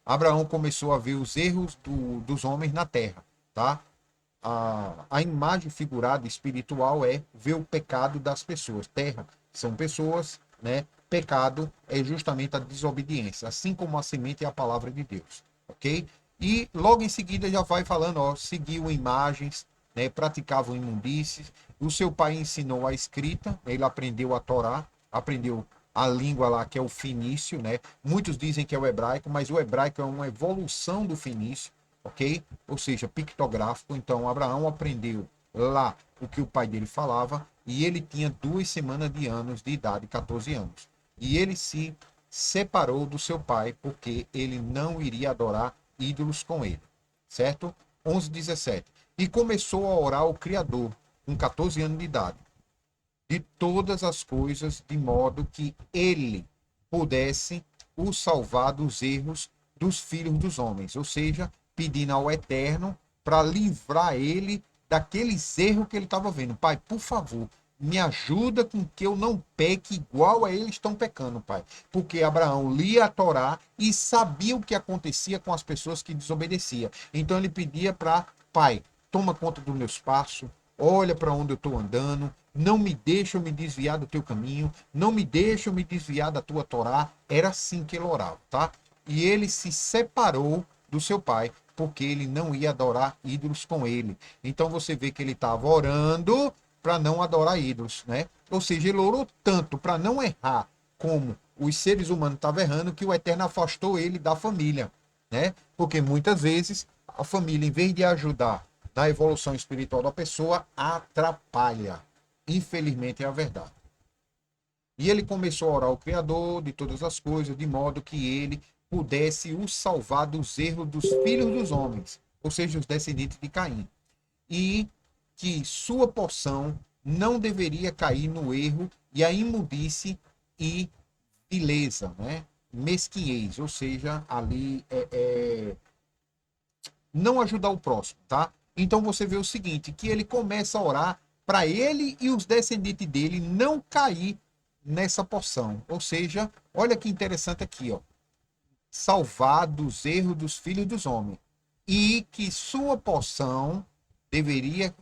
Abraão começou a ver os erros dos homens na terra, tá? A imagem figurada espiritual é ver o pecado das pessoas. Terra são pessoas, né? Pecado é justamente a desobediência, assim como a semente é a palavra de Deus, ok? E logo em seguida já vai falando, ó, seguiu imagens, né? Praticavam imundícies. O seu pai ensinou a escrita, ele aprendeu a Torá, aprendeu a língua lá que é o fenício, né? Muitos dizem que é o hebraico, mas o hebraico é uma evolução do fenício, ok? Ou seja, pictográfico. Então, Abraão aprendeu lá o que o pai dele falava e ele tinha 2 semanas de anos de idade, 14 anos. E ele se separou do seu pai porque ele não iria adorar ídolos com ele, certo? 11:17. E começou a orar ao Criador com 14 anos de idade de todas as coisas, de modo que ele pudesse o salvar dos erros dos filhos dos homens, ou seja, pedindo ao Eterno para livrar ele daqueles erros que ele estava vendo. Pai, por favor, me ajuda com que eu não peque igual a eles estão pecando, pai. Porque Abraão lia a Torá e sabia o que acontecia com as pessoas que desobedeciam. Então ele pedia para, pai, toma conta dos meus passos, olha para onde eu estou andando, não me deixa eu me desviar do teu caminho, não me deixa eu me desviar da tua Torá. Era assim que ele orava, tá? E ele se separou do seu pai, porque ele não ia adorar ídolos com ele. Então você vê que ele estava orando para não adorar ídolos, né? Ou seja, ele orou tanto para não errar como os seres humanos estavam errando, que o Eterno afastou ele da família, né? Porque muitas vezes a família, em vez de ajudar na evolução espiritual da pessoa, atrapalha. Infelizmente é a verdade. E ele começou a orar ao Criador de todas as coisas, de modo que ele pudesse o salvar dos erros dos filhos dos homens, ou seja, os descendentes de Caim. E que sua porção não deveria cair no erro e a imundice e vileza, né? Mesquinhez, ou seja, ali não ajudar o próximo, tá? Então você vê o seguinte, que ele começa a orar para ele e os descendentes dele não cair nessa porção. Ou seja, olha que interessante aqui, ó. Salvar dos erros dos filhos dos homens. E que sua porção deveria,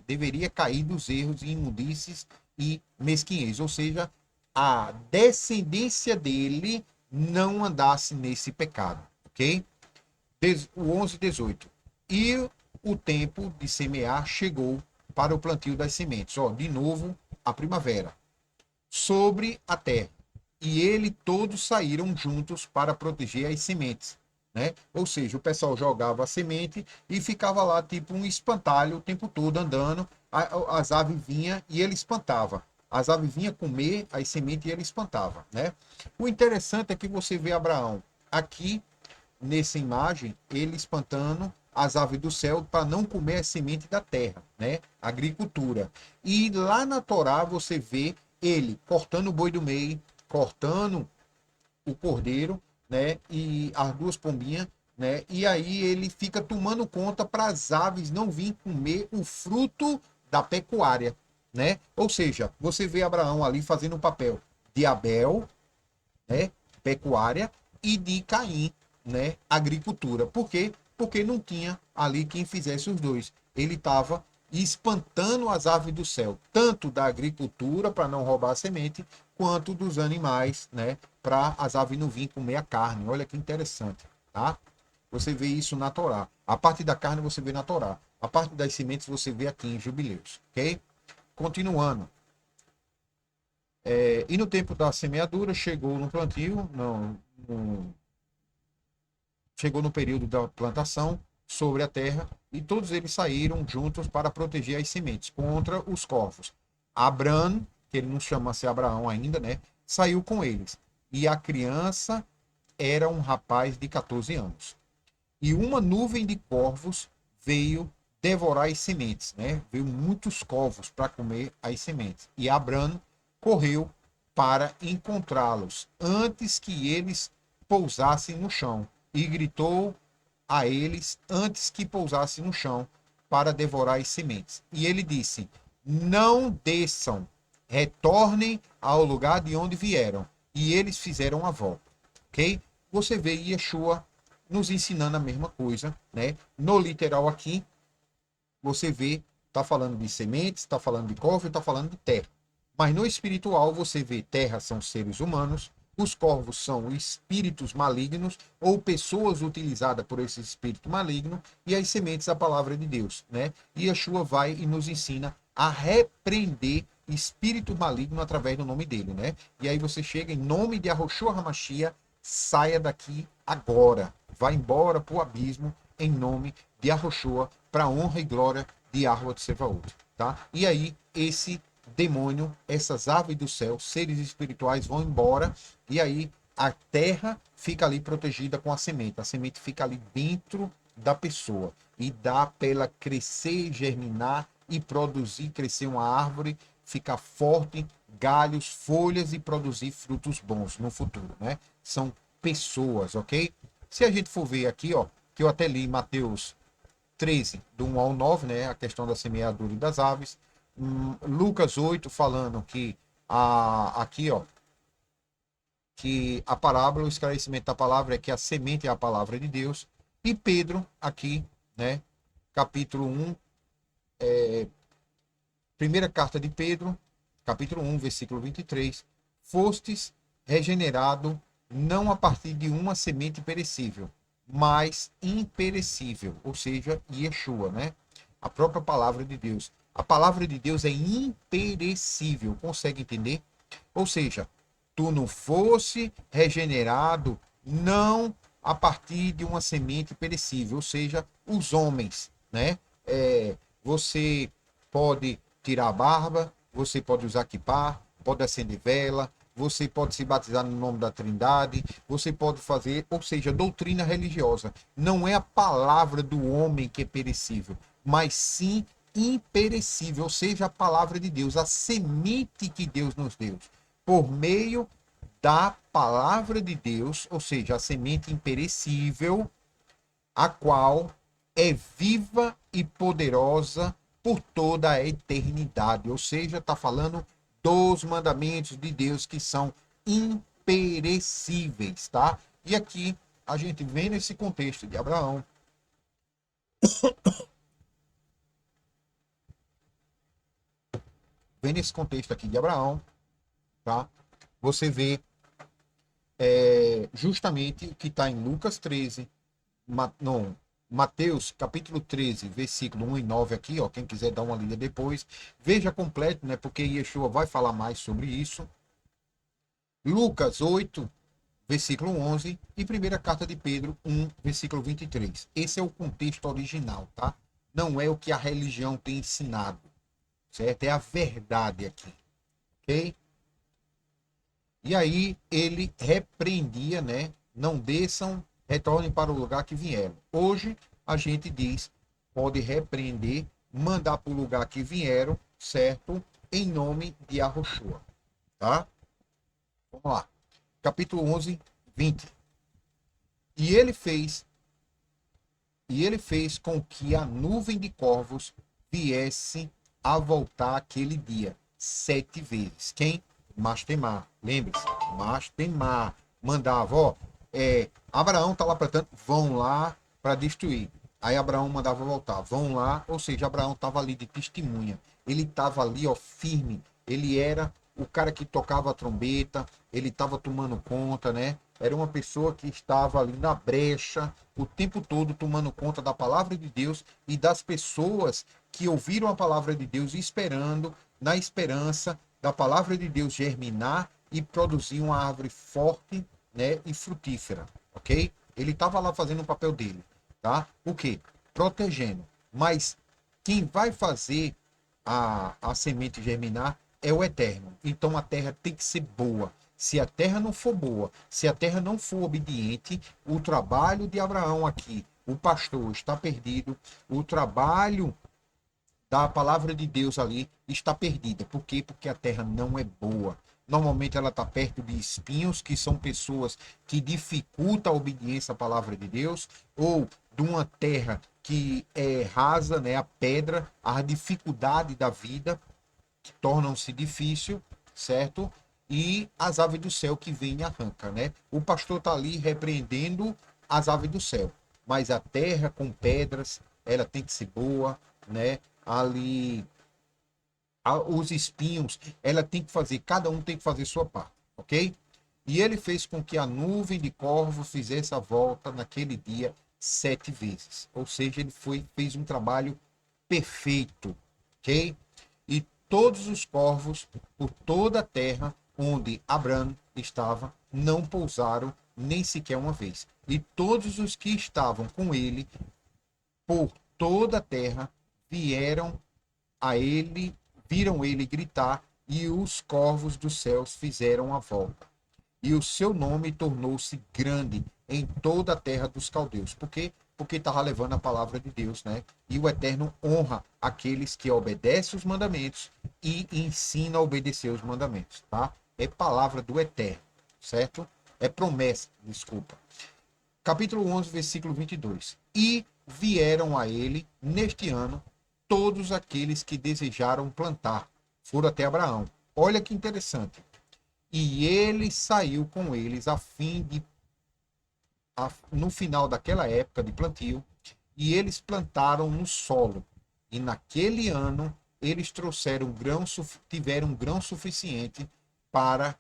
deveria cair dos erros e imundícies e mesquinhez. Ou seja, a descendência dele não andasse nesse pecado, ok? O 11:18. E o tempo de semear chegou para o plantio das sementes. Ó, de novo, a primavera. Sobre a terra. E ele todos saíram juntos para proteger as sementes, né? Ou seja, o pessoal jogava a semente e ficava lá tipo um espantalho o tempo todo andando. As aves vinham e ele espantava. As aves vinham comer as sementes e ele espantava, né? O interessante é que você vê Abraão aqui nessa imagem, ele espantando as aves do céu para não comer a semente da terra, né? Agricultura. E lá na Torá você vê ele cortando o boi do meio, cortando o cordeiro, né? E as duas pombinhas, né? E aí ele fica tomando conta para as aves não virem comer o fruto da pecuária, né? Ou seja, você vê Abraão ali fazendo o papel de Abel, né? Pecuária, e de Caim, né? Agricultura. Por quê? Porque não tinha ali quem fizesse os dois. Ele estava espantando as aves do céu, tanto da agricultura para não roubar a semente, quanto dos animais, né? Para as aves não virem comer a carne. Olha que interessante, tá? Você vê isso na Torá. A parte da carne você vê na Torá. A parte das sementes você vê aqui em Jubileus, ok? Continuando. E no tempo da semeadura, chegou no plantio, chegou no período da plantação sobre a terra, e todos eles saíram juntos para proteger as sementes contra os corvos. Abrão, que ele não chama-se Abraão ainda, né? Saiu com eles. E a criança era um rapaz de 14 anos. E uma nuvem de corvos veio devorar as sementes, né? Veio muitos corvos para comer as sementes. E Abrão correu para encontrá-los antes que eles pousassem no chão e gritou a eles antes que pousassem no chão para devorar as sementes. E ele disse: não desçam, retornem ao lugar de onde vieram. E eles fizeram a volta, ok? Você vê Yeshua nos ensinando a mesma coisa, né? No literal aqui, você vê, está falando de sementes, está falando de corvo, está falando de terra. Mas no espiritual, você vê terra são seres humanos, os corvos são espíritos malignos ou pessoas utilizadas por esse espírito maligno, e as sementes a palavra de Deus, né? E Yeshua vai e nos ensina a repreender espírito maligno através do nome dele, né? E aí você chega em nome de Yahushua Hamashia, saia daqui agora, vá embora para o abismo em nome de Yahushua, para a honra e glória de Yahweh Tsevaot, tá? E aí esse demônio, essas aves do céu, seres espirituais vão embora, e aí a terra fica ali protegida com a semente fica ali dentro da pessoa, e dá para ela crescer, germinar e produzir, crescer uma árvore, ficar forte, galhos, folhas e produzir frutos bons no futuro, né? São pessoas, ok? Se a gente for ver aqui, ó, que eu até li em Mateus 13, do 1 ao 9, né? A questão da semeadura e das aves. Lucas 8, falando que aqui, ó, que a parábola, o esclarecimento da palavra é que a semente é a palavra de Deus. E Pedro, aqui, né? Capítulo 1, primeira carta de Pedro, capítulo 1, versículo 23. Fostes regenerado não a partir de uma semente perecível, mas imperecível, ou seja, Yeshua, né? A própria palavra de Deus. A palavra de Deus é imperecível, consegue entender? Ou seja, tu não fosse regenerado não a partir de uma semente perecível, ou seja, os homens, né? Você pode tirar a barba, você pode usar kippah, pode acender vela, você pode se batizar no nome da Trindade, você pode fazer, ou seja, doutrina religiosa. Não é a palavra do homem que é perecível, mas sim imperecível, ou seja, a palavra de Deus, a semente que Deus nos deu, por meio da palavra de Deus, ou seja, a semente imperecível, a qual é viva e poderosa por toda a eternidade. Ou seja, está falando dos mandamentos de Deus que são imperecíveis, tá? E aqui a gente vem nesse contexto de Abraão. Vem nesse contexto aqui de Abraão, tá? Você vê justamente o que está em Lucas 13, não, Mateus capítulo 13, versículo 1 e 9 aqui, ó, quem quiser dar uma lida depois, veja completo, né, porque Yeshua vai falar mais sobre isso. Lucas 8, versículo 11 e primeira carta de Pedro 1, versículo 23. Esse é o contexto original, tá? Não é o que a religião tem ensinado, certo? É a verdade aqui, ok? E aí ele repreendia, né? Não desçam, retornem para o lugar que vieram. Hoje a gente diz, pode repreender, mandar para o lugar que vieram, certo? Em nome de Yahushua, tá? Vamos lá. Capítulo 11, 20. E ele fez com que a nuvem de corvos viesse a voltar aquele dia 7 vezes. Quem? Mastemar. Lembre-se, Mastemar mandava, ó, Abraão tá lá para tanto, vão lá para destruir. Aí Abraão mandava voltar, vão lá, ou seja, Abraão estava ali de testemunha. Ele estava ali, ó, firme. Ele era o cara que tocava a trombeta, ele estava tomando conta, né? era uma pessoa que estava ali na brecha o tempo todo tomando conta da palavra de Deus e das pessoas que ouviram a palavra de Deus esperando, na esperança da palavra de Deus germinar e produzir uma árvore forte, né, e frutífera, ok? Ele estava lá fazendo o papel dele, tá? O quê? Protegendo. Mas quem vai fazer a semente germinar é o Eterno. Então a terra tem que ser boa. Se a terra não for boa, se a terra não for obediente, o trabalho de Abraão aqui, o pastor, está perdido. O trabalho da palavra de Deus ali está perdida. Por quê? Porque a terra não é boa. Normalmente ela está perto de espinhos, que são pessoas que dificultam a obediência à palavra de Deus, ou de uma terra que é rasa, né, a pedra, a dificuldade da vida, que tornam-se difícil, certo? E as aves do céu que vêm e arranca, né? O pastor está ali repreendendo as aves do céu, mas a terra com pedras, ela tem que ser boa, né? Ali os espinhos, ela tem que fazer, cada um tem que fazer sua parte, ok? E ele fez com que a nuvem de corvos fizesse a volta naquele dia 7 vezes. Ou seja, ele fez um trabalho perfeito, ok? E todos os corvos por toda a terra onde Abraão estava não pousaram nem sequer uma vez. E todos os que estavam com ele por toda a terra vieram a ele, viram ele gritar, e os corvos dos céus fizeram a volta. E o seu nome tornou-se grande em toda a terra dos caldeus. Por quê? Porque estava levando a palavra de Deus, né? E o Eterno honra aqueles que obedecem os mandamentos e ensina a obedecer os mandamentos, tá? É palavra do Eterno, certo? É promessa, desculpa. Capítulo 11, versículo 22. E vieram a ele, neste ano, todos aqueles que desejaram plantar. Foram até Abraão. Olha que interessante. E ele saiu com eles a fim de, no final daquela época de plantio, e eles plantaram no solo. E naquele ano eles trouxeram grão, tiveram grão suficiente para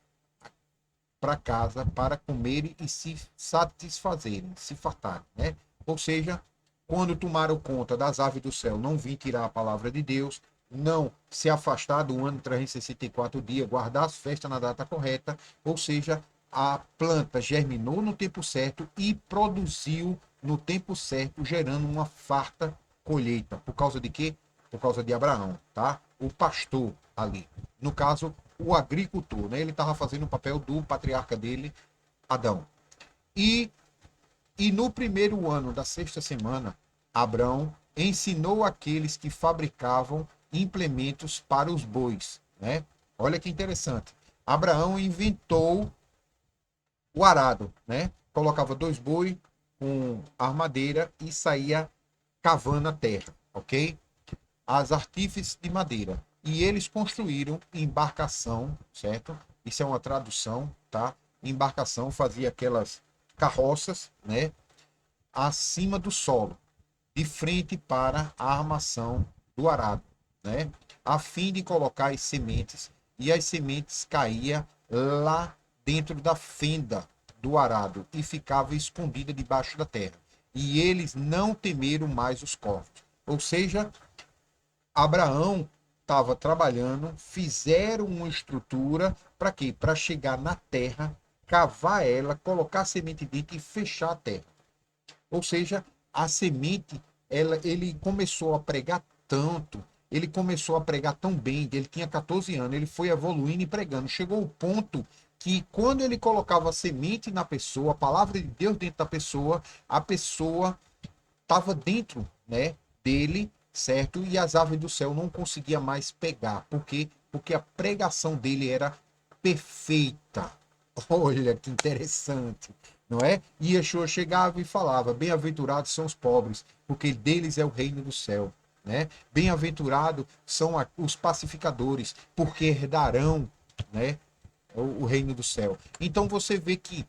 casa, para comerem e se satisfazerem, se fartarem, né? Ou seja, quando tomaram conta das aves do céu, não vim tirar a palavra de Deus, não se afastar do ano 364 dias, guardar as festas na data correta, ou seja, a planta germinou no tempo certo e produziu no tempo certo, gerando uma farta colheita. Por causa de quê? Por causa de Abraão, tá? O pastor ali. No caso, o agricultor, né? Ele estava fazendo o papel do patriarca dele, Adão. E no primeiro ano da sexta semana, Abrão ensinou aqueles que fabricavam implementos para os bois, né? Olha que interessante. Abraão inventou o arado, né? Colocava 2 bois com armadeira e saía cavando a terra, ok? As artífices de madeira. E eles construíram embarcação, certo? Isso é uma tradução, tá? Embarcação fazia aquelas carroças, né? Acima do solo, de frente para a armação do arado, né? A fim de colocar as sementes, e as sementes caíam lá dentro da fenda do arado e ficava escondida debaixo da terra. E eles não temeram mais os corvos. Ou seja, Abraão estava trabalhando, fizeram uma estrutura para quê? Para chegar na terra, cavar ela, colocar a semente dentro e fechar a terra. Ou seja, a semente, ele começou a pregar tanto, ele começou a pregar tão bem, ele tinha 14 anos, ele foi evoluindo e pregando. Chegou o ponto que quando ele colocava a semente na pessoa, a palavra de Deus dentro da pessoa, a pessoa estava dentro, né, dele, certo? E as aves do céu não conseguia mais pegar. Por quê? Porque a pregação dele era perfeita. Olha que interessante, não é? E Yeshua chegava e falava: bem-aventurados são os pobres, porque deles é o reino do céu, né? Bem-aventurados são os pacificadores, porque herdarão, né, o reino do céu. Então você vê que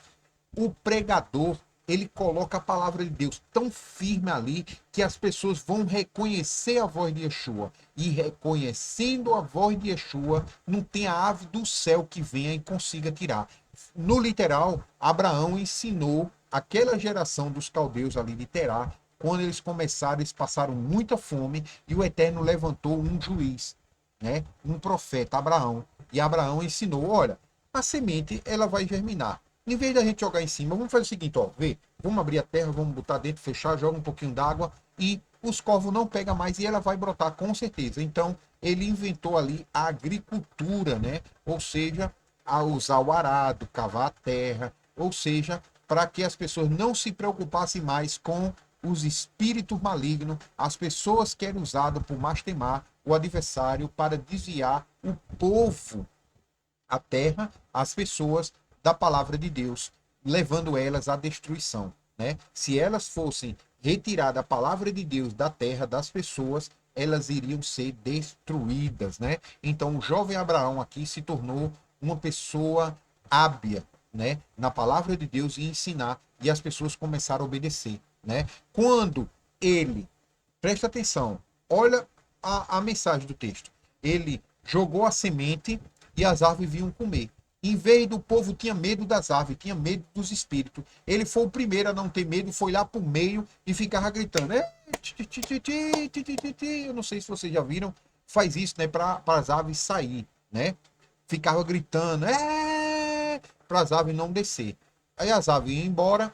o pregador, ele coloca a palavra de Deus tão firme ali que as pessoas vão reconhecer a voz de Yeshua. E reconhecendo a voz de Yeshua, não tem a ave do céu que venha e consiga tirar. No literal, Abraão ensinou aquela geração dos caldeus ali de Terá, quando eles começaram, eles passaram muita fome e o Eterno levantou um juiz, né? Um profeta, Abraão. E Abraão ensinou, olha, a semente ela vai germinar. Em vez da gente jogar em cima, vamos fazer o seguinte, ó, vê, vamos abrir a terra, vamos botar dentro, fechar, joga um pouquinho d'água e os corvos não pegam mais e ela vai brotar com certeza. Então, ele inventou ali a agricultura, né? Ou seja, a usar o arado, cavar a terra, ou seja, para que as pessoas não se preocupassem mais com os espíritos malignos, as pessoas que eram usadas por Mastemar, o adversário, para desviar o povo, a terra, as pessoas da palavra de Deus, levando elas à destruição, né? Se elas fossem retirar a palavra de Deus da terra das pessoas, elas iriam ser destruídas, né? Então o jovem Abraão aqui se tornou uma pessoa hábil, né, na palavra de Deus e ensinar, e as pessoas começaram a obedecer, né? Quando ele, presta atenção, olha a mensagem do texto. Ele jogou a semente e as aves vinham comer. Em vez do povo tinha medo das aves, tinha medo dos espíritos. Ele foi o primeiro a não ter medo, foi lá pro meio e ficava gritando. Eu não sei se vocês já viram, faz isso, né, para as aves sair, né? Ficava gritando, para as aves não descer. Aí as aves iam embora,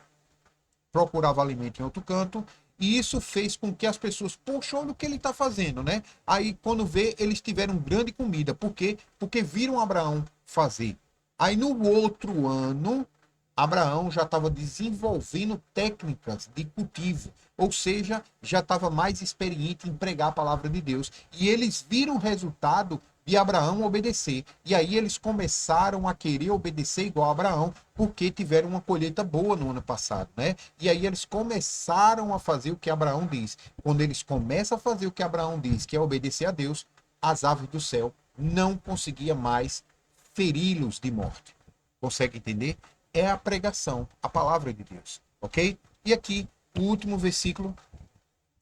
procurava alimento em outro canto, e isso fez com que as pessoas, poxa, olha o que ele está fazendo, né? Aí, quando vê, eles tiveram grande comida. Por quê? Porque viram Abraão fazer. Aí, no outro ano, Abraão já estava desenvolvendo técnicas de cultivo, ou seja, já estava mais experiente em pregar a palavra de Deus. E eles viram o resultado de Abraão obedecer. E aí eles começaram a querer obedecer igual a Abraão, porque tiveram uma colheita boa no ano passado, né? E aí eles começaram a fazer o que Abraão diz. Quando eles começam a fazer o que Abraão diz, que é obedecer a Deus, as aves do céu não conseguiam mais feri-los de morte. Consegue entender? É a pregação, a palavra de Deus, ok? E aqui, o último versículo,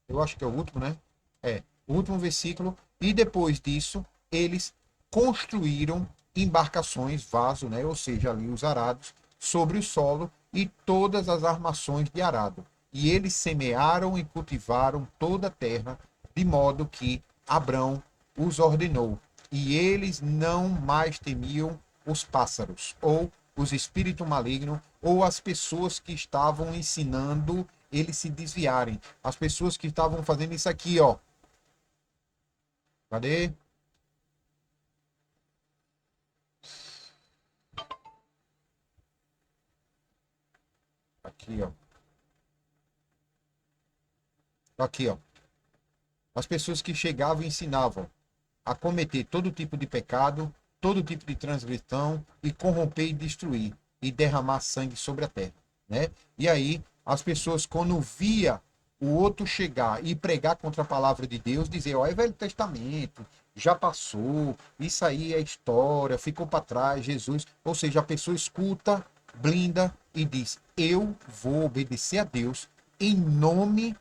eu acho que é o último, né? É, o último versículo, e depois disso, eles construíram embarcações, vaso, né? Ou seja, ali os arados, sobre o solo e todas as armações de arado. E eles semearam e cultivaram toda a terra, de modo que Abrão os ordenou. E eles não mais temiam os pássaros, ou os espíritos malignos, ou as pessoas que estavam ensinando eles se desviarem. As pessoas que estavam fazendo isso aqui, ó. Cadê? Aqui, ó. Aqui, ó. As pessoas que chegavam e ensinavam a cometer todo tipo de pecado, todo tipo de transgressão e corromper e destruir e derramar sangue sobre a terra, né? E aí as pessoas quando via o outro chegar e pregar contra a palavra de Deus, dizer, ó, é Velho Testamento, já passou, isso aí é história, ficou para trás, Jesus, ou seja, a pessoa escuta, blinda e diz, eu vou obedecer a Deus em nome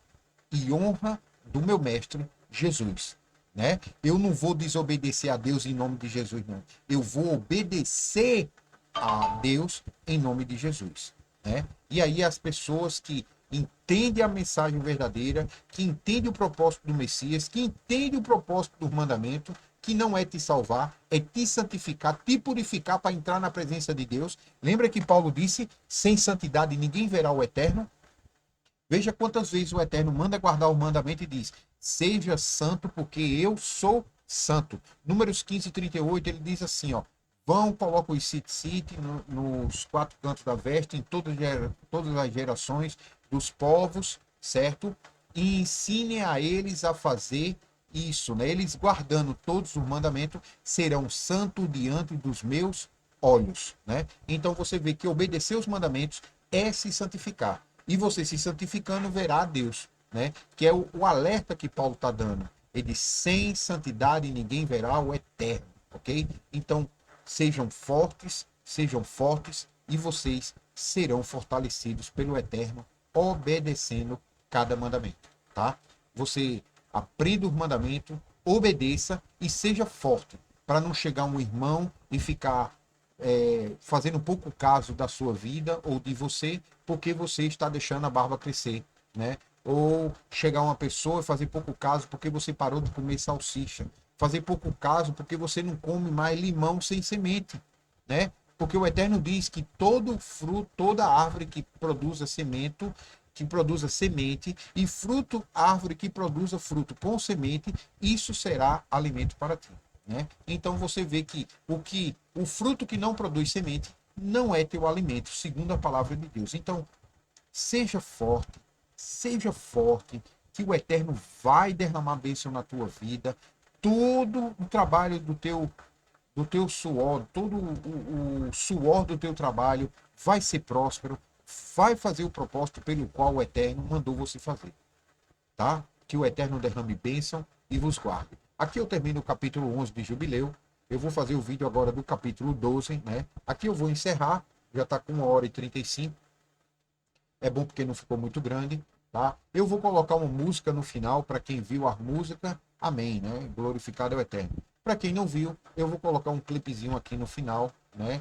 e honra do meu mestre Jesus, né? Eu não vou desobedecer a Deus em nome de Jesus, não. Eu vou obedecer a Deus em nome de Jesus, né? E aí as pessoas que entendem a mensagem verdadeira, que entendem o propósito do Messias, que entendem o propósito do mandamento, que não é te salvar, é te santificar, te purificar para entrar na presença de Deus. Lembra que Paulo disse, sem santidade ninguém verá o eterno? Veja quantas vezes o Eterno manda guardar o mandamento e diz: seja santo, porque eu sou santo. Números 15 e 38, ele diz assim: ó, vão, colocam os cite nos quatro cantos da veste, em todas as gerações dos povos, certo? E ensine a eles a fazer isso, né? Eles guardando todos os mandamentos serão santos diante dos meus olhos, né? Então você vê que obedecer os mandamentos é se santificar. E você se santificando verá a Deus, né? Que é o alerta que Paulo está dando. Ele diz, sem santidade ninguém verá o eterno, ok? Então, sejam fortes e vocês serão fortalecidos pelo eterno, obedecendo cada mandamento, tá? Você aprenda os mandamentos, obedeça e seja forte, para não chegar um irmão e ficar fazendo pouco caso da sua vida ou de você, porque você está deixando a barba crescer, né? Ou chegar uma pessoa e fazer pouco caso porque você parou de comer salsicha. Fazer pouco caso porque você não come mais limão sem semente, né? Porque o Eterno diz que todo fruto, toda árvore que produza semente, e fruto, árvore que produza fruto com semente, isso será alimento para ti, né? Então você vê que o fruto que não produz semente não é teu alimento, segundo a palavra de Deus. Então, seja forte, que o Eterno vai derramar bênção na tua vida. Todo o trabalho do teu suor, todo o suor do teu trabalho vai ser próspero, vai fazer o propósito pelo qual o Eterno mandou você fazer, tá? Que o Eterno derrame bênção e vos guarde. Aqui eu termino o capítulo 11 de Jubileu. Eu vou fazer o vídeo agora do capítulo 12, né? Aqui eu vou encerrar, já está com 1h35. É bom porque não ficou muito grande, tá? Eu vou colocar uma música no final para quem viu a música. Amém, né? Glorificado é o Eterno. Para quem não viu, eu vou colocar um clipezinho aqui no final, né?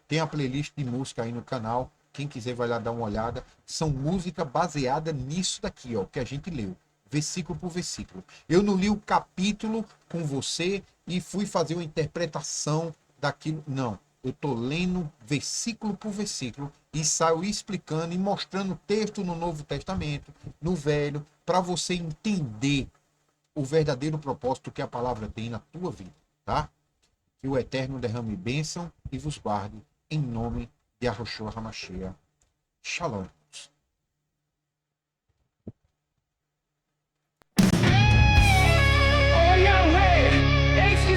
Tem a playlist de música aí no canal. Quem quiser vai lá dar uma olhada. São música baseada nisso daqui, ó, que a gente leu, versículo por versículo. Eu não li o capítulo com você e fui fazer uma interpretação daquilo. Não. Eu estou lendo versículo por versículo e saio explicando e mostrando o texto no Novo Testamento, no Velho, para você entender o verdadeiro propósito que a palavra tem na tua vida, tá? Que o Eterno derrame bênção e vos guarde, em nome de Yahushua HaMashiach. Shalom.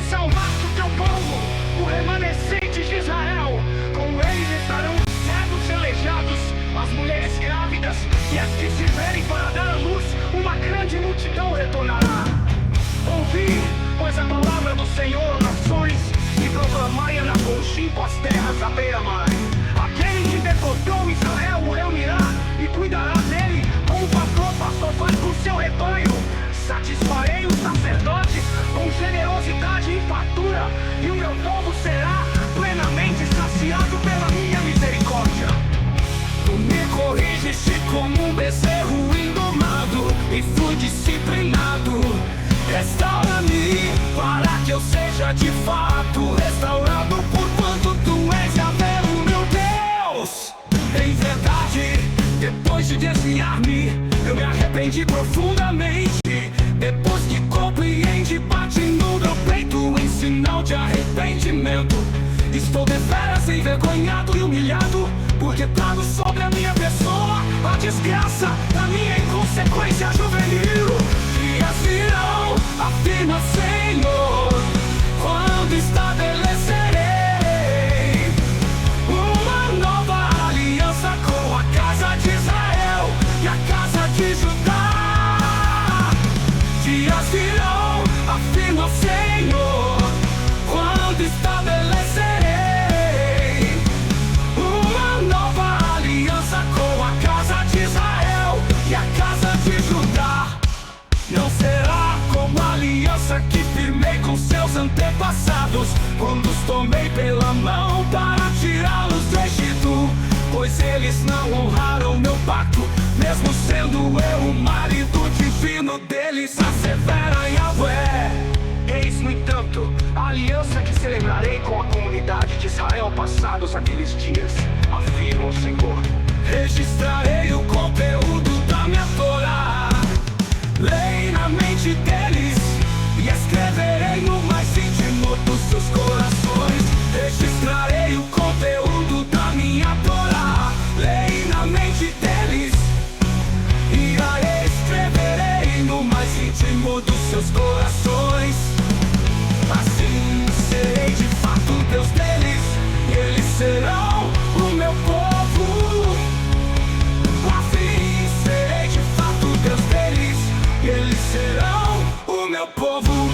Salvaste o teu povo, o remanescente de Israel. Com eles estarão os cegos aleijados, as mulheres grávidas e as que estiverem para dar à luz. Uma grande multidão retornará. Ouvi, pois a palavra do Senhor, nações, e proclamai-a na conchimpa as terras à beira-mar. Aquele que deportou Israel o reunirá e cuidará dele, como o pastor faz com seu rebanho. Satisfarei os sacerdotes com generosidade e fartura, e o meu povo será plenamente saciado pela minha misericórdia. Tu me corrigiste como um bezerro indomado, e fui disciplinado. Restaura-me para que eu seja de fato restaurado, porquanto tu és Yahvé, o meu Deus. Em verdade, depois de desviar-me, eu me arrependi profundamente. Depois que compreendi, bate no meu peito em sinal de arrependimento. Estou deveras envergonhado e humilhado, porque trago sobre a minha pessoa a desgraça da minha inconsequência juvenil. Dias virão, afirma Senhor, quando estabelecerei uma nova aliança com a casa de Israel e a casa de Judá. Dias virão, afirma o Senhor, quando estabelecerei uma nova aliança com a casa de Israel e a casa de Judá. Não será como a aliança que firmei com seus antepassados, quando os tomei pela mão para tirá-los do Egito, pois eles não honraram meu pacto, mesmo sendo eu o marido divino deles, assevera Yahvé. Eis, no entanto, a aliança que celebrarei com a comunidade de Israel passados aqueles dias, afirma o Senhor. Registrarei o conteúdo da minha Torá, lei na mente deles, e escreverei no mais íntimo dos seus corações. Registrarei o conteúdo da minha Torá, lei na mente deles, e a escreverei no mais íntimo dos seus corações. Assim serei de fato Deus deles, e eles serão o meu povo. Assim serei de fato Deus deles, e eles serão o meu povo.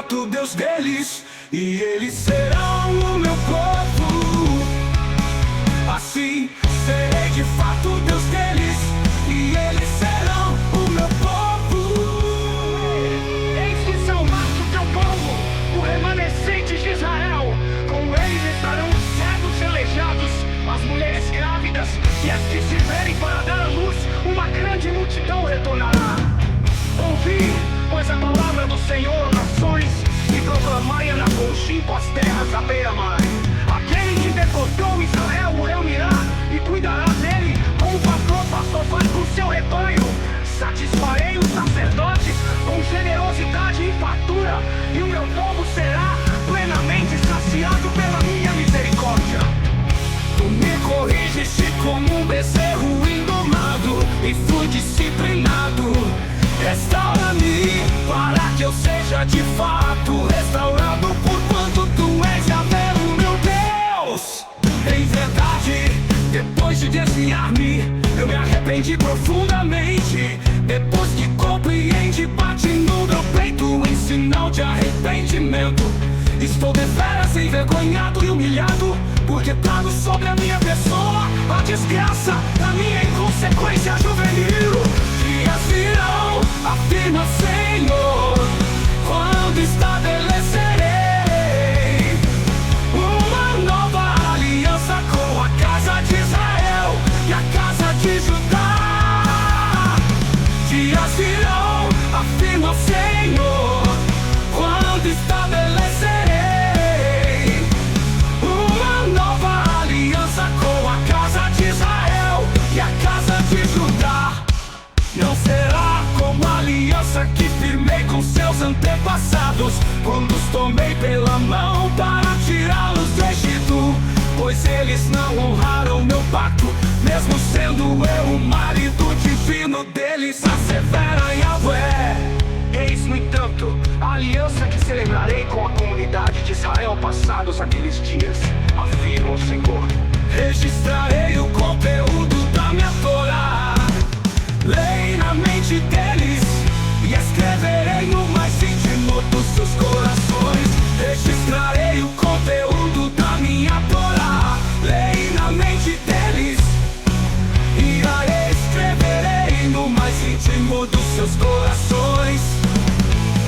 fato Deus deles, e eles serão o meu povo. Assim serei de fato Deus deles, e eles serão o meu povo. Eis que são marcos teu povo, o remanescente de Israel. Com eles estarão os cegos aleijados, as mulheres grávidas e as que estiverem para dar à luz. Uma grande multidão retornará. Ouvi, pois a palavra do Senhor, nações, e proclamai-a na conchimpa as terras da beira-mar. Aquele que deportou Israel o reunirá e cuidará dele, como pastor faz com seu rebanho. Satisfarei os sacerdotes com generosidade e fartura, e o meu povo será plenamente saciado pela minha misericórdia. Tu me corrigiste como um bezerro indomado, e fui disciplinado. Restaura-me para que eu seja de fato restaurado, porquanto tu és Yahvé, o meu Deus. Em verdade, depois de desviar-me, eu me arrependi profundamente. Depois que compreendi, bati no meu peito em sinal de arrependimento. Estou deveras envergonhado e humilhado, porque trago sobre a minha pessoa a desgraça da minha inconsequência juvenil. Dias virão, afirma Senhor, quando estabelecerei uma nova aliança com a casa de Israel e a casa de Judá. Dias virão, afirma Senhor, quando estabelecerei uma nova aliança com a casa de Israel e a casa de Judá. Não será como a aliança que firmei com seus antepassados, quando os tomei pela mão para tirá-los do Egito. Pois eles não honraram meu pacto, mesmo sendo eu o marido divino deles, assevera Yahvé. Eis, no entanto, a aliança que celebrarei com a comunidade de Israel passados aqueles dias, afirma o Senhor. Registrarei o conteúdo da minha Torá, lei na mente deles, e escreverei no mais íntimo dos seus corações. Registrarei o conteúdo da minha Torá, lei na mente deles, e a escreverei no mais íntimo dos seus corações.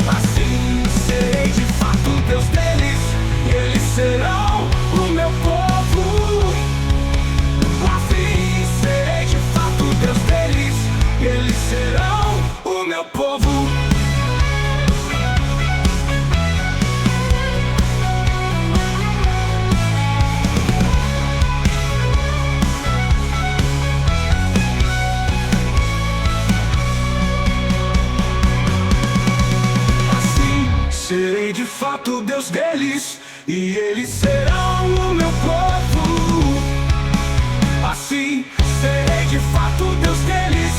Assim serei de fato Deus deles, e eles serão o meu povo. Assim serei de fato Deus deles, e eles serão o meu povo. Assim serei de fato Deus deles, e eles serão o meu povo. Assim serei de fato Deus deles,